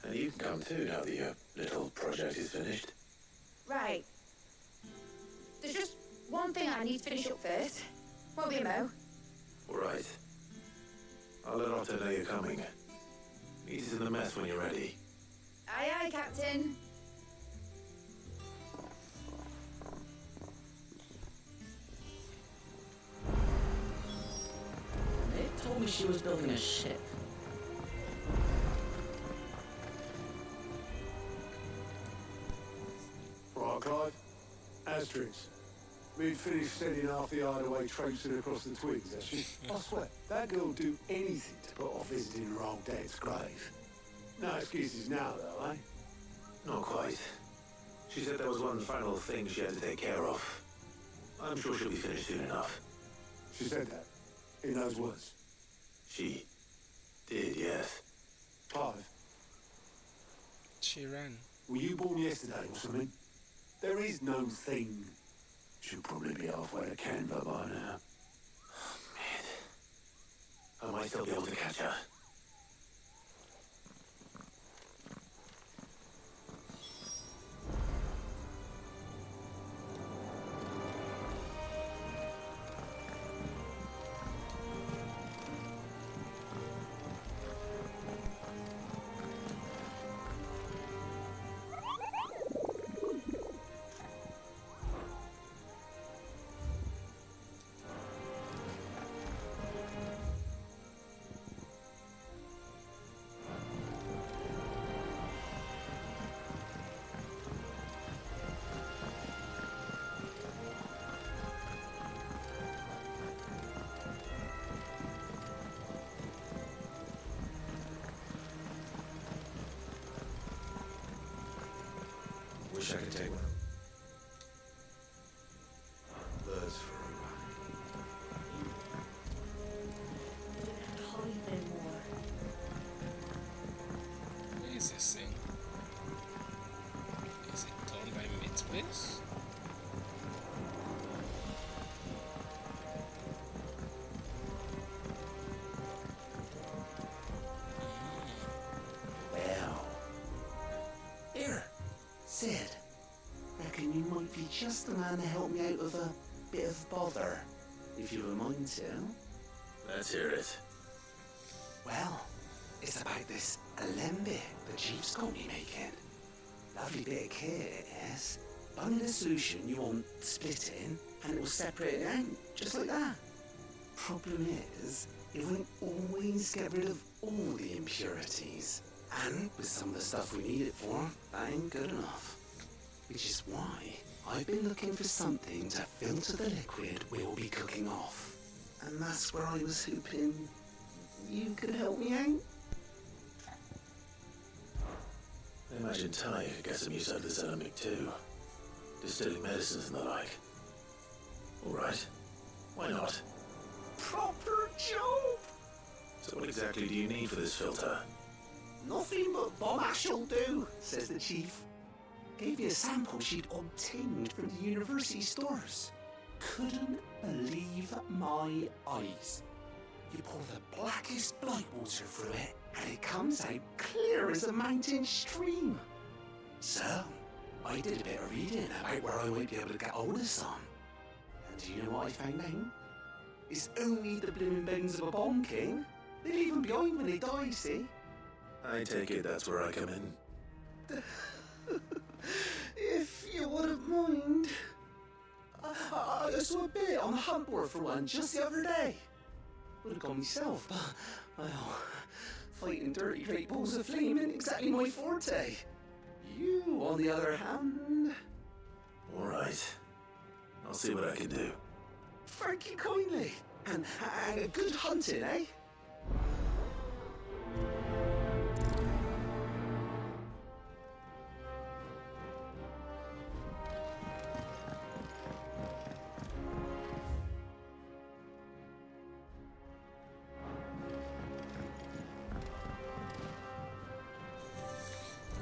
And you can come too now that your little project is finished. Right. There's just one thing I need to finish up first. Won't be a mo. All right. I'll let Otto know you're coming. Meet us in the mess when you're ready. Aye, aye, Captain. Nick told me she was building a ship. Right, Clive. Asterix. We'd finished sending half the hideaway traipsing across the Twins, has she? I swear, that girl would do anything to put off visiting her old dad's grave. No excuses now, though, eh? Not quite. She said there was one final thing she had to take care of. I'm sure she'll be finished soon enough. She said that. In those words. She did, yes. Clive, She ran. were you born yesterday or something? There is no thing. She'll probably be halfway to Canva by now. I might still be able to catch her. Wish I could take one. Birds for a run. What is this thing? Is it done by Midspace? Well. Here, Sid. Reckon you might be just the man to help me out of a bit of bother, if you were mind to. Let's hear it. Well, it's about this alembic the Chief's got me making. Lovely bit of kit, yes. But I need a solution you want splitting, and it will separate it out, just like that. Problem is, it won't always get rid of all the impurities. And with some of the stuff we need it for, that ain't good enough. Which is why I've been looking for something to filter the liquid we'll be cooking off. And that's where I was hoping you could help me out. I imagine Ty could get some use out of this ceramic too. Distilling medicines and the like. Alright. Why not? Proper job! So what exactly do you need for this filter? Nothing but bomb ash'll do, says the chief. Gave you a sample she'd obtained from the university stores. Couldn't believe my eyes. You pour the blackest blight water through it, and it comes out clear as a mountain stream. So, I did a bit of reading about where I might be able to get hold of some. And do you know what I found out? It's only the blooming bones of a bomb king. They leave them behind when they die, see? I take it that's where I come in. If you wouldn't mind. I saw a bit on the hunt board for one just the other day. Would have gone myself, but, well, fighting dirty great balls of flame ain't exactly my forte. You, on the other hand... Alright. I'll see what I can do. Thank you kindly. And good hunting, eh?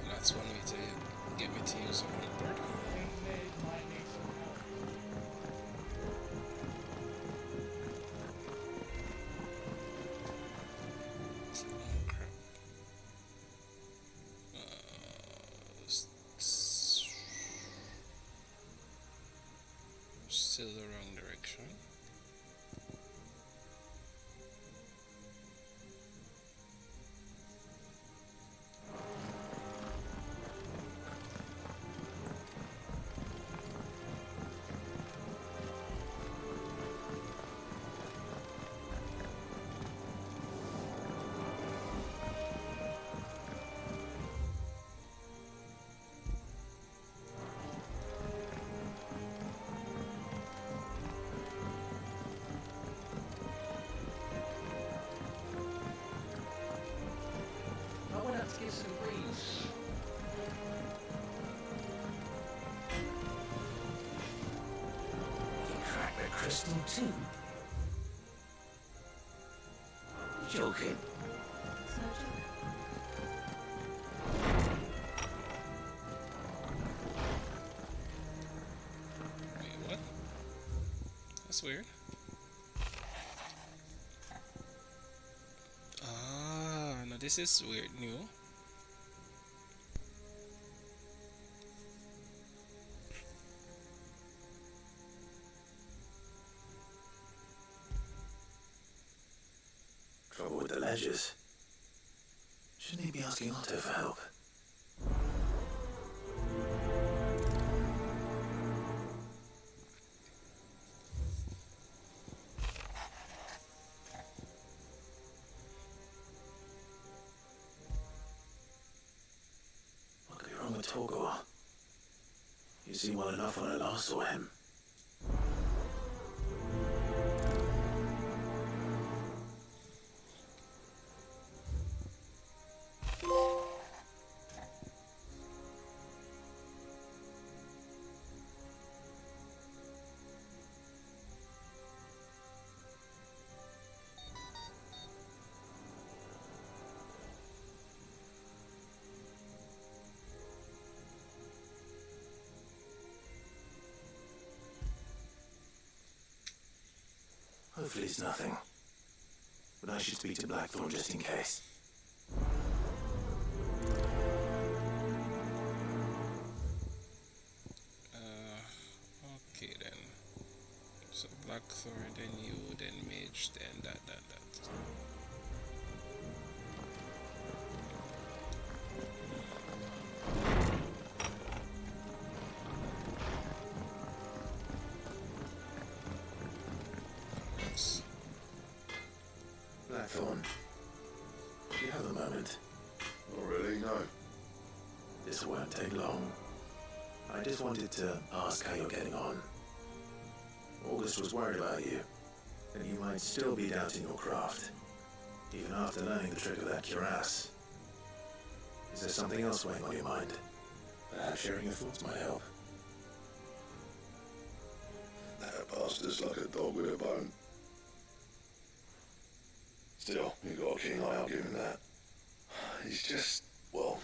That's one way to get me to use a whiteboard. Still the wrong direction. Let's get some grease. You cracked the crystal too? You joking? It's no joke. Wait, what? That's weird. Ah, no, this is weird, new. Trouble with the ledgers. Shouldn't he be asking Otto for help? What could be wrong with Torgor? You seemed well enough when I last saw him. Hopefully it's nothing. But I should speak to Blackthorn just in case. Okay then. So Blackthorn, then you, then Mage, then that. Yes. Blackthorn. Do you have a moment? Not really, no. This won't take long. I just wanted to ask how you're getting on. August was worried about you, and you might still be doubting your craft, even after learning the trick of that cuirass. Is there something else weighing on your mind? Perhaps sharing your thoughts might help. That bastard's like a dog with a bone. Still, you got a keen eye, I'll give him that. He's just, well,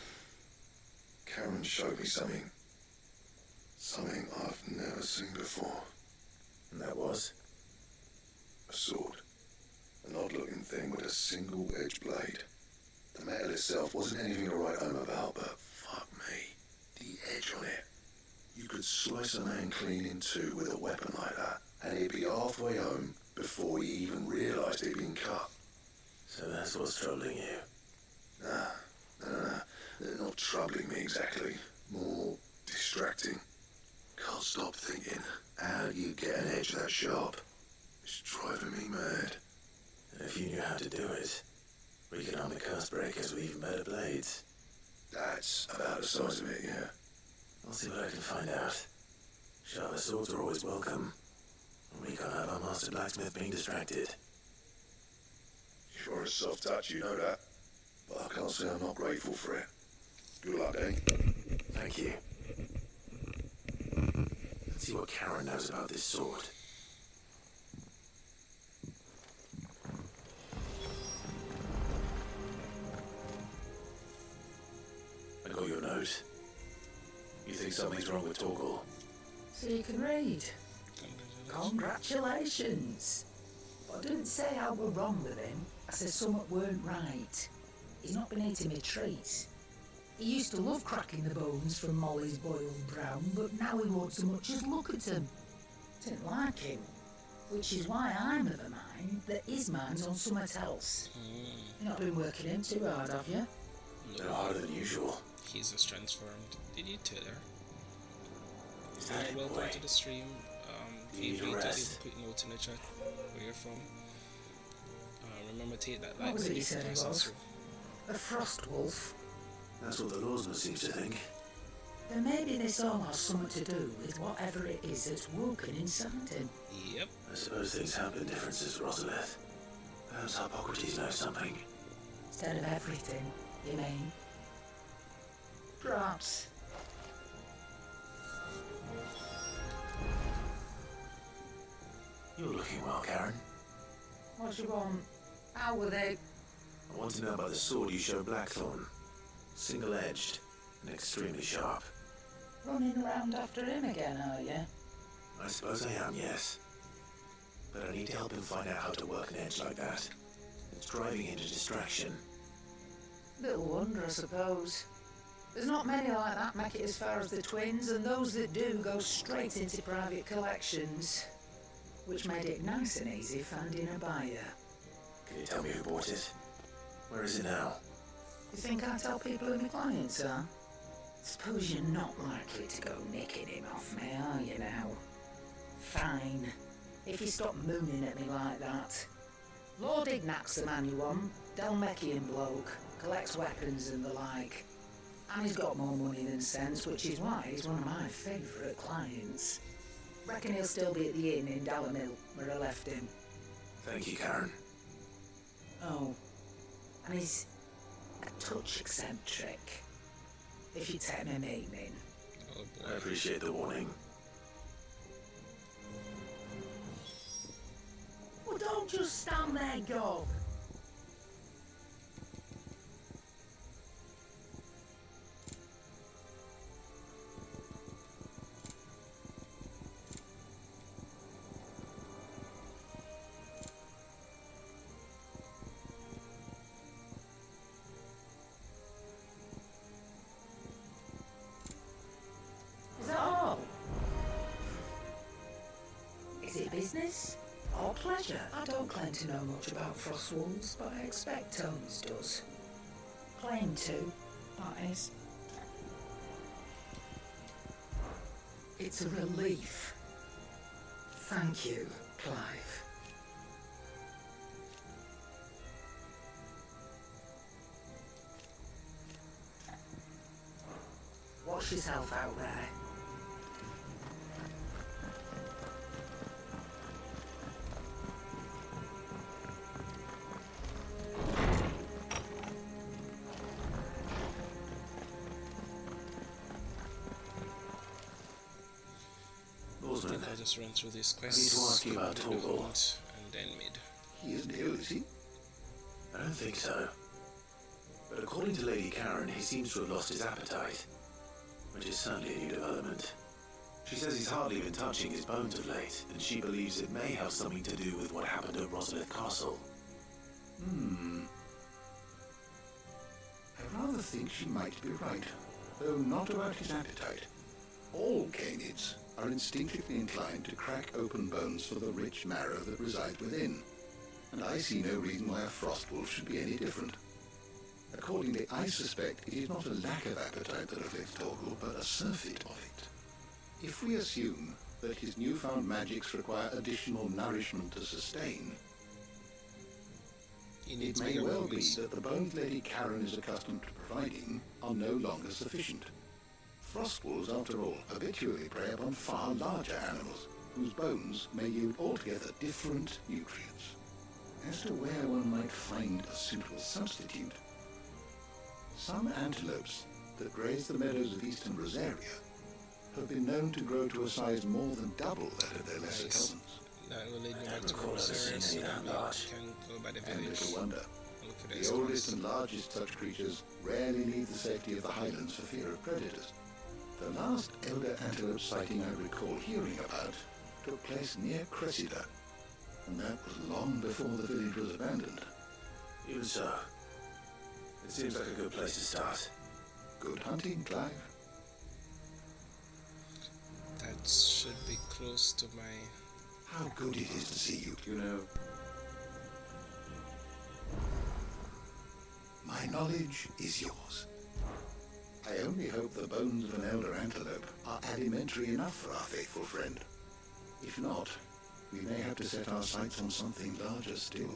Karen showed me something. Something I've never seen before. And that was? A sword. An odd-looking thing with a single-edged blade. The metal itself wasn't anything to write home about, but fuck me, the edge on it. You could slice a man clean in two with a weapon like that, and he'd be halfway home before he even realised he'd been cut. So that's what's troubling you? Nah. They're not troubling me exactly. More distracting. Can't stop thinking, how do you get an edge that sharp? It's driving me mad. And if you knew how to do it, we could arm the curse breakers with even better blades. That's about the size of it, yeah. I'll see what I can find out. Sharper swords are always welcome. And we can't have our master blacksmith being distracted. You're a soft touch, you know that. But I can't say I'm not grateful for it. Good luck, eh? Thank you. Let's see what Karen knows about this sword. I got your note. You think something's wrong with Torgal? So you can read. Congratulations. I didn't say I were wrong with him. I said something weren't right. He's not been eating me treats. He used to love cracking the bones from Molly's boiled brown, but now he won't so much as look at him. Didn't like him. Which is why I'm of the mind that his mind's on something else. You've not been working him too hard, have you? No harder than usual. He's just transformed. Did you tell her? Is that Welcome boy? to the stream. You need Feel free a to rest. leave a quick note in the chat where you're from. Remember to take that What like was it so he you said can he pass us was? through. A frost wolf. That's what the lawsman seems to think. Then maybe this all has something to do with whatever it is that's woken inside him. Yep. I suppose things have been different since Rosalith. Perhaps Hippocrates knows something. Instead of everything, you mean? Perhaps. You're looking well, Karen. What do you want? How were they? I want to know about the sword you showed Blackthorn. Single-edged and extremely sharp. Running around after him again, are you? I suppose I am, yes. But I need to help him find out how to work an edge like that. It's driving him to distraction. Little wonder, I suppose. There's not many like that make it as far as the twins, and those that do go straight into private collections. Which made it nice and easy finding a buyer. Can you tell me who bought it? Where is it now? You think I tell people who my clients are? Suppose you're not likely to go nicking him off me, are you now? Fine. If you stop mooning at me like that. Lord Ignac's the man you want. Dalmecian bloke. Collects weapons and the like. And he's got more money than sense, which is why he's one of my favourite clients. Reckon he'll still be at the inn in Dalamil, where I left him. Thank you, Karen. Oh. And he's a touch eccentric. If you take my meaning. Oh boy. I appreciate the warning. Well, don't just stand there, Gov. Is that all? Is it business? Or pleasure? I don't claim to know much about frost wolves, but I expect Tones does. Claim to, that is. It's a relief. Thank you, Clive. yourself out there. I think I'll just run through this quest. I need to ask you about Torgal. And then mid. He isn't ill, is he? I don't think so. But according to Lady Karen, he seems to have lost his appetite, which is certainly a new development. She says he's hardly been touching his bones of late, and she believes it may have something to do with what happened at Rosalith Castle. I rather think she might be right, though not about his appetite. All canids are instinctively inclined to crack open bones for the rich marrow that resides within, and I see no reason why a frostwolf should be any different. Accordingly, I suspect it is not a lack of appetite that afflicts Torgal, but a surfeit of it. If we assume that his newfound magics require additional nourishment to sustain, it may well be that the bones Lady Karen is accustomed to providing are no longer sufficient. Frostwolves, after all, habitually prey upon far larger animals, whose bones may yield altogether different nutrients. As to where one might find a suitable substitute, some antelopes that graze the meadows of eastern Rosaria have been known to grow to a size more than double that of their lesser cousins. That will lead me I back don't to recall ever Rosaria, so seeing that any we that large. can go by the And village. little wonder. and look for the The escorts. oldest and largest such creatures rarely leave the safety of the highlands for fear of predators. The last elder antelope sighting I recall hearing about took place near Cressida, and that was long before the village was abandoned. Even so, it seems like a good place to start. Good hunting, Clive. That should be close to my... How good it is to see you. You know, My knowledge is yours. I only hope the bones of an elder antelope are alimentary enough for our faithful friend. If not, we may have to set our sights on something larger still.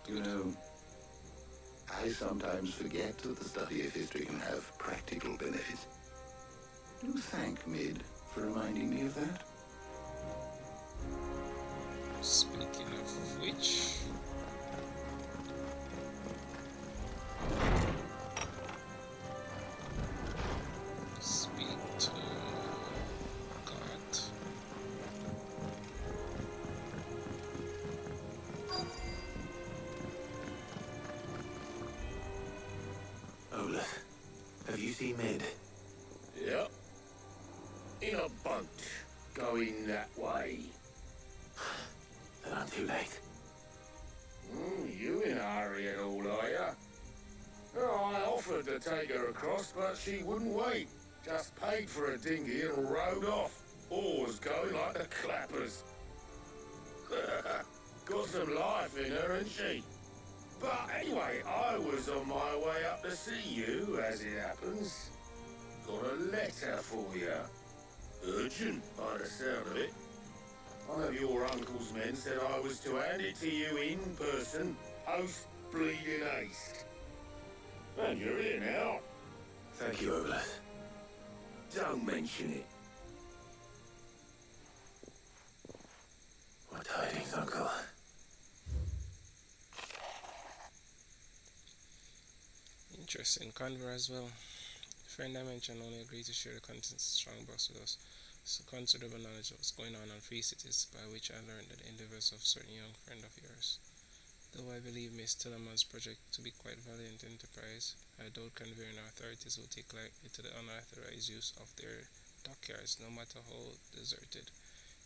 you know, I sometimes forget that the study of history can have practical benefits. Do thank Mid for reminding me of that. Speaking of which... Speak to... God. Olaf, have you seen Mid? Yep. In a boat, going that way. Then I'm too late. You in a hurry at all, are ya? Oh, I offered to take her across, but she wouldn't wait. Just paid for a dinghy and rowed off. Oars going like the clappers. Got some life in her, ain't she? But anyway, I was on my way up to see you, as it happens. Got a letter for you. Urgent, by the sound of it. One of your uncle's men said I was to hand it to you in person, post-bleeding haste. And you're here now. Thank you, Olaf. Don't mention it. What tidings, Uncle? Interesting convo as well. Friend I mentioned only agreed to share the contents of the strong box with us. So considerable knowledge of what's going on Free Cities, by which I learned that the endeavors of a certain young friend of yours. Though I believe Miss Tillamon's project to be quite valiant enterprise, I doubt conveying authorities will take lightly to the unauthorized use of their dockyards, no matter how deserted.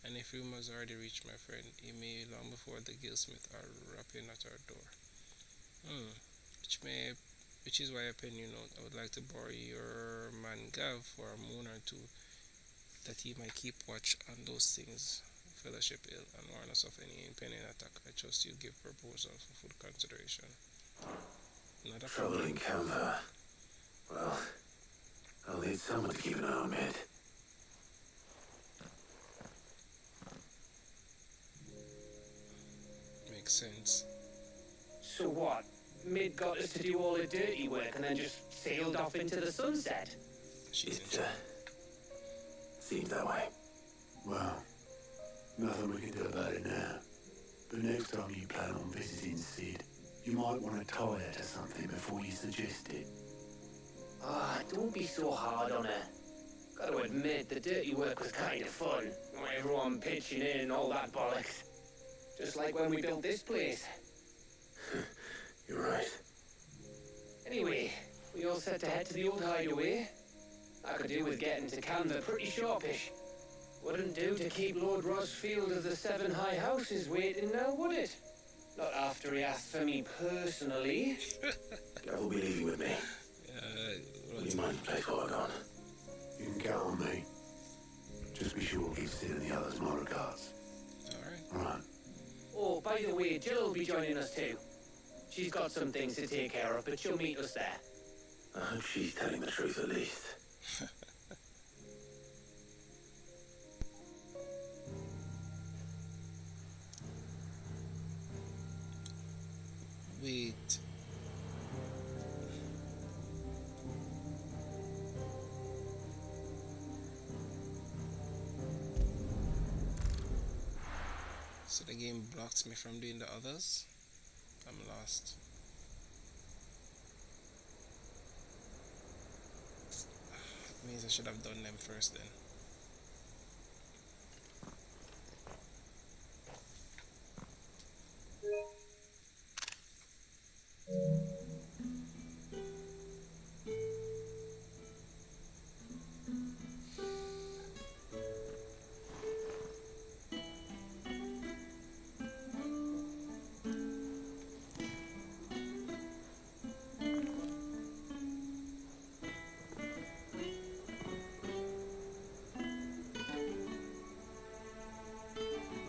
And if rumors already reach my friend, he may long before the guildsmith are rapping at our door. Which is why I pen you note. I would like to borrow your man Gav for a moon or two, that he might keep watch on those things, fellowship ill, and warn us of any impending attack. I trust you give proposal for full consideration. Not a Troubling Canva. Well, I'll need someone to keep an eye on Mid. Makes sense. So what? Mid got us to do all the dirty work and then just sailed off into the sunset. It seems that way. Well, nothing we can do about it now. But next time you plan on visiting Sid, you might want to tie her to something before you suggest it. Ah, don't be so hard on her. Gotta admit, the dirty work was kind of fun. Everyone pitching in and all that bollocks. Just like when we built this place. You're right. Anyway, we all set to head to the old hideaway. I could do with getting to Canva pretty sharpish. Wouldn't do to keep Lord Rosfield of the Seven High Houses waiting now, would it? Not after he asked for me personally. Gav will be leaving with me. Will you mind the place while I'm gone? You can count on me. Just be sure to give Sid and the others my regards. Alright. Oh, by the way, Jill will be joining us too. She's got some things to take care of, but she'll meet us there. I hope she's telling the truth at least. Wait. So the game blocks me from doing the others? I'm lost. Means I should have done them first then.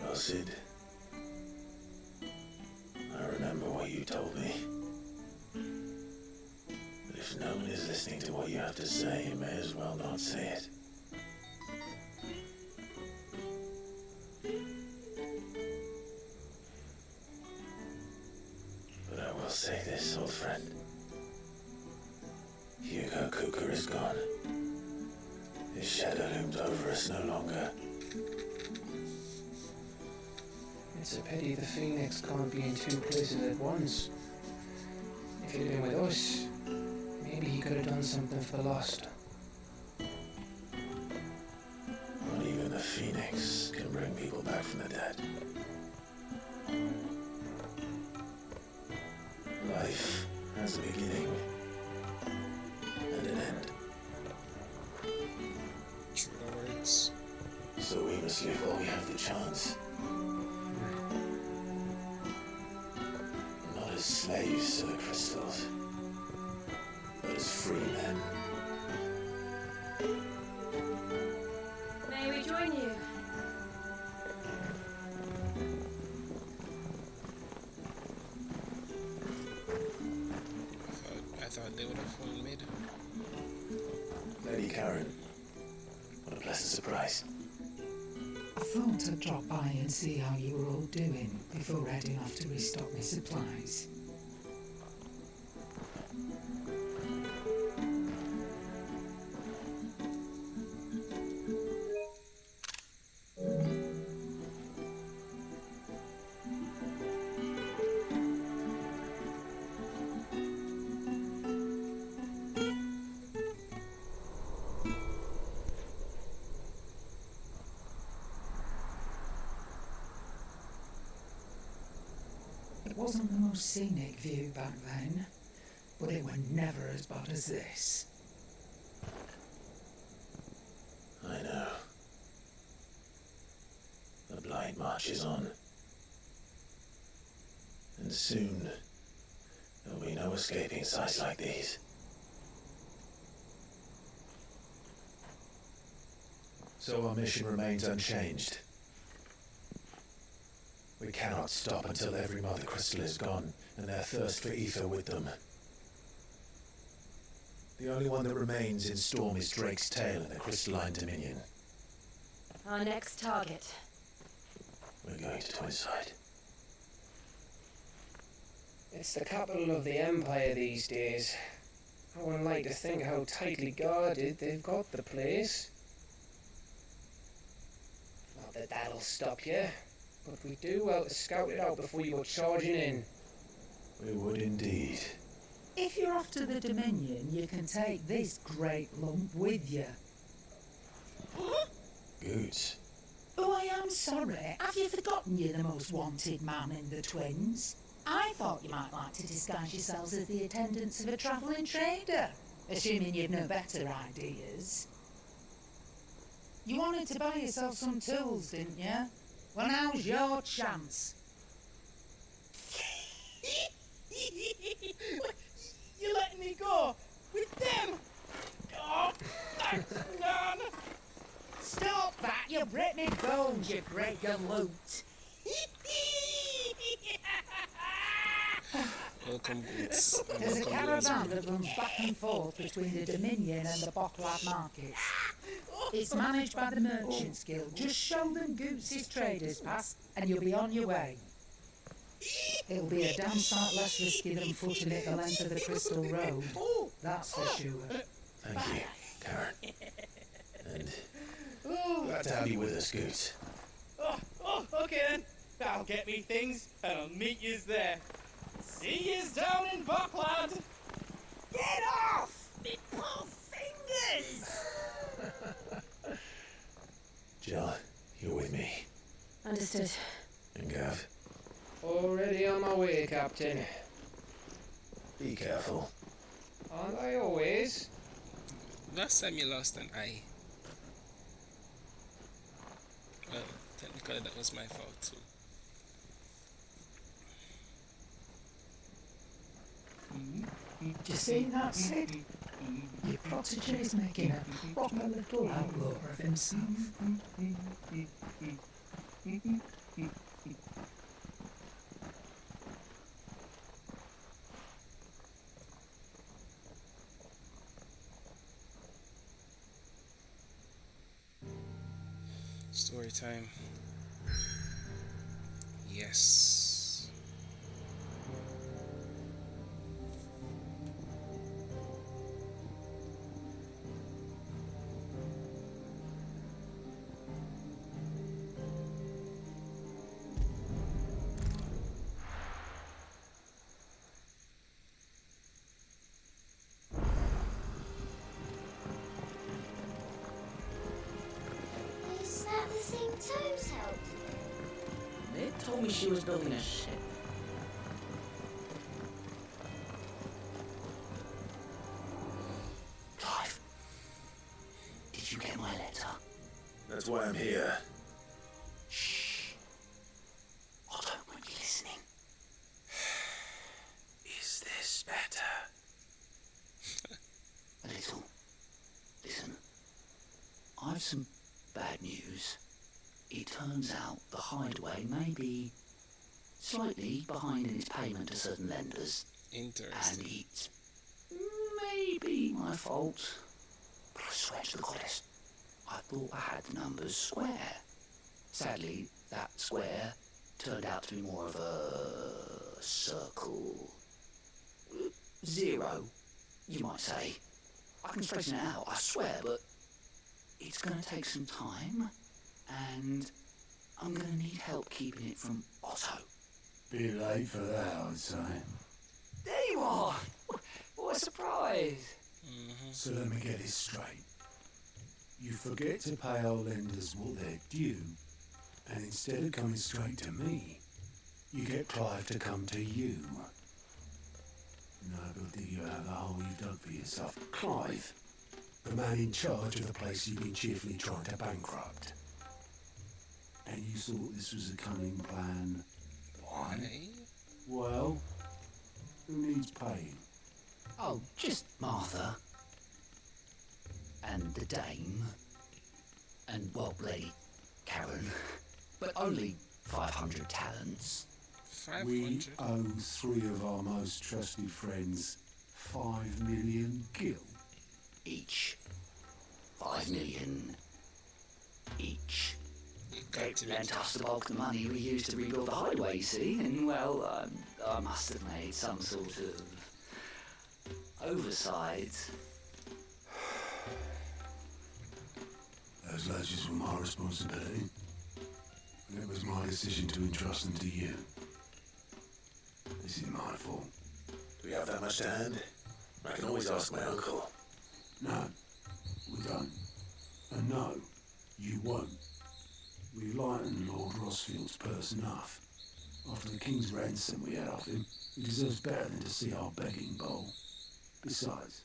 Well, Sid, I remember what you told me. But if no one is listening to what you have to say, you may as well not say it. But I will say this, old friend. Hugo Cooker is gone. His shadow looms over us no longer. It's a pity the Phoenix can't be in two places at once. If he'd been with us, maybe he could have done something for the Lost. Not even the Phoenix can bring people back from the dead. Life has a beginning and an end. True words. So we must live while we have the chance. Not as slaves to the crystals, but as free men. May we join you? I thought they would have flown mid. Lady Karen, what a pleasant surprise. I thought I'd drop by and see how you were all doing before heading off to restock my supplies. It wasn't the most scenic view back then, but it were never as bad as this. I know. The Blind March is on. And soon, there'll be no escaping sights like these. So our mission remains unchanged. We cannot stop until every Mother Crystal is gone, and their thirst for ether with them. The only one that remains in Storm is Drake's tail in the Crystalline Dominion. Our next target. We're going to Twinside. It's the capital of the Empire these days. I wouldn't like to think how tightly guarded they've got the place. Not that that'll stop you, but we do well to scout it out before you go charging in. We would indeed. If you're off to the Dominion, you can take this great lump with you. Goods. Oh, I am sorry. Have you forgotten you're the most wanted man in the Twins? I thought you might like to disguise yourselves as the attendants of a travelling trader, assuming you've no better ideas. You wanted to buy yourself some tools, didn't you? Well, now's your chance. You're letting me go with them? Oh, thanks, Nan. Stop that! You break me bones, you great galoot. Welcome, goods. There's a Welcome, caravan goods. that runs back and forth between the Dominion and the Bocklad markets. It's managed by the Merchants Guild. Just show them Goots' traders pass and you'll be on your way. It'll be a damn sight less risky than footing it the length of the Crystal Road. That's for sure. Thank you, Karen. And glad to have you with us, Goots. Okay then. I'll get me things and I'll meet yous there. See yous down in Buckland. Get off! Me poor fingers! Jill, you're with me. Understood. And Gav, Already on my way, Captain. be careful. Aren't I always? Last time you lost an eye. Well, technically that was my fault too. Do you see that, Sid? Your protege's making a proper little outlaw of himself. Story time. Yes. Is that the thing Tomes helped? They told me she was building a ship. Clive, did you get my letter? That's why I'm here. Shh. Otto won't be listening. Is this better? A little. Listen, I've some bad news. It turns out the hideaway may be slightly behind in its payment to certain lenders. Interesting. And it may be my fault. But I swear to the goddess, I thought I had the numbers square. Sadly, that square turned out to be more of a circle. Zero, you might say. I can straighten it out, I swear, but it's going to take some time, and I'm going to need help keeping it from Otto. Bit late for that, I'd say. There you are! What a surprise! So let me get this straight. You forget to pay our lenders what they're due, and instead of coming straight to me, you get Clive to come to you. No good dig you out the hole you've dug for yourself. Clive, the man in charge of the place you've been cheerfully trying to bankrupt. And you thought this was a cunning plan. Why? Well, who needs paying? Oh, just Martha. And the Dame. And, well, Lady Karen. But only 500 talents. We owe 3 of our most trusted friends 5 million gil. Each. 5 million. Each. Got lent us the bulk of the money we used to rebuild the hideaway, you see, and, well, I must have made some sort of oversight. Those ledges were my responsibility, and it was my decision to entrust them to you. This is my fault. Do we have that much to hand? I can always ask my uncle. No, we don't. And no, you won't. We lighten Lord Rosfield's purse enough. After the king's ransom we had off him, he deserves better than to see our begging bowl. Besides,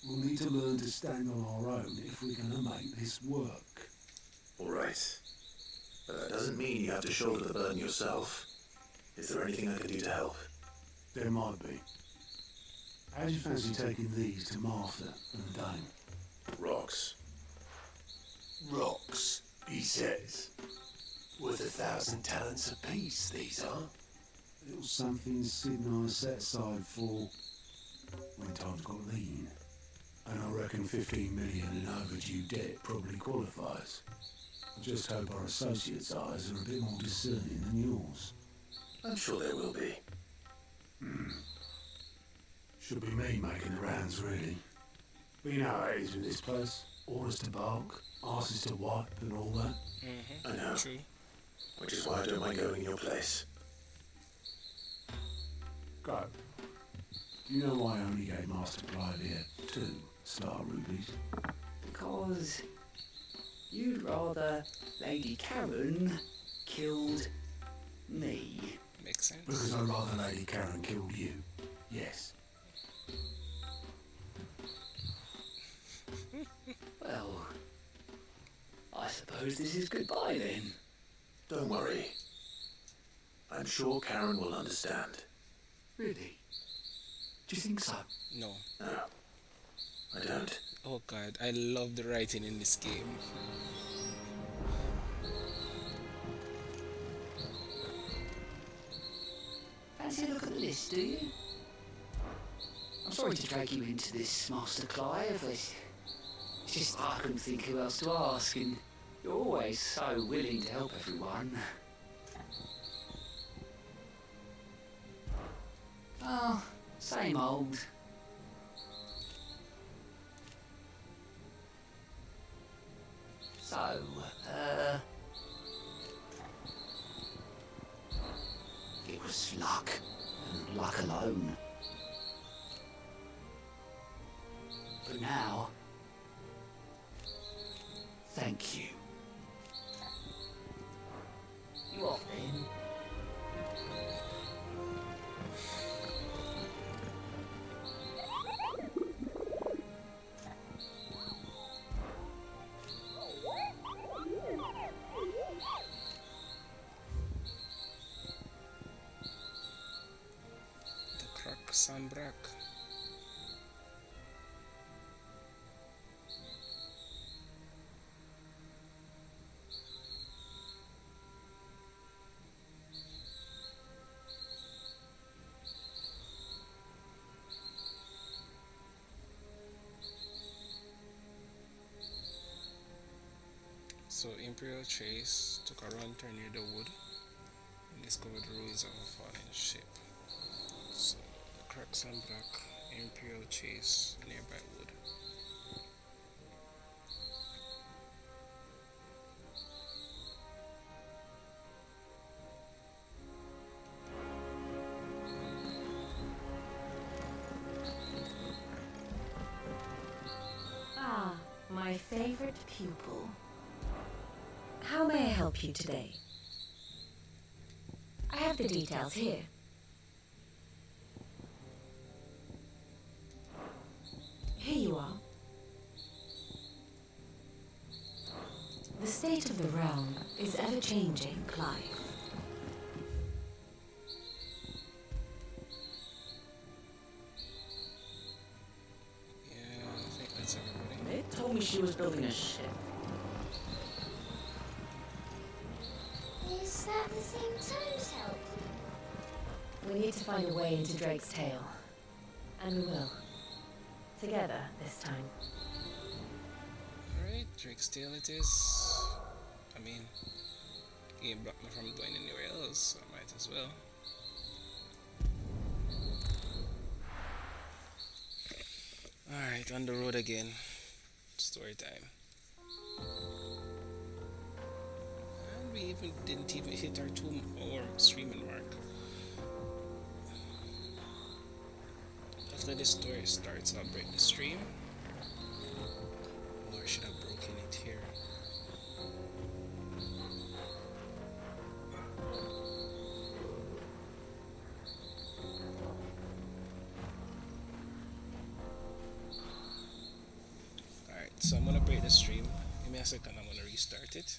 we'll need to learn to stand on our own if we're going to make this work. All right. But that doesn't mean you have to shoulder the burden yourself. Is there anything I can do to help? There might be. How do you fancy taking these to Martha and the Dame? Rocks. Rocks, he says. Worth 1,000 talents apiece, these are. Little something Sid and I set aside for when times got lean. And I reckon 15 million in overdue debt probably qualifies. I just hope our associates' eyes are a bit more discerning than yours. I'm sure there will be. Should be me making the rounds, really. But you know how it is with this place. Orders to bulk, asses to wipe and all that. I know. True. Which is why I don't mind going in your place. Go. Do you know why I only gave Master Clive here 2 star rubies? Because you'd rather Lady Karen killed me. Makes sense. Because I'd rather Lady Karen killed you. Yes. Well, I suppose this is goodbye then. Don't worry. I'm sure Karen will understand. Really? Do you think so? No. No. I don't. Oh god, I love the writing in this game. Fancy a look at the list, do you? I'm sorry to drag you into this, Master Clive. It's just I couldn't think who else to ask, and you're always so willing to help everyone. Oh, same old. So, it was luck, and luck alone. But now, thank you. You off then? The Croc Sambrak. So Imperial Chase took a run turn near the wood and discovered the ruins of a fallen ship. So the Cracks and Black Imperial Chase nearby wood. Ah, my favorite pupil. How may I help you today? I have the details here. Here you are. The state of the realm is ever-changing, Clive. Yeah, I think that's everybody. It told me she was building a ship. Is that the thing Tomes helped? We need to find a way into Drake's tail. And we will. Together this time. Alright, Drake's Tale it is. I mean, game blocked me from going anywhere else, so I might as well. Alright, on the road again. Story time. And we didn't even hit our 2-hour streaming mark. After this story starts, I'll break the stream. Or I should have broken it here. Alright, so I'm gonna break the stream. Give me a second, I'm gonna restart it.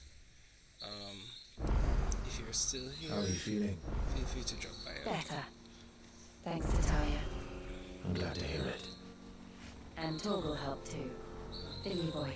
If you're still here, How are you feeling? feel free to drop by. Better. Thanks to Talia. I'm glad to hear it. And Torgal helped too. Didn't you, boy?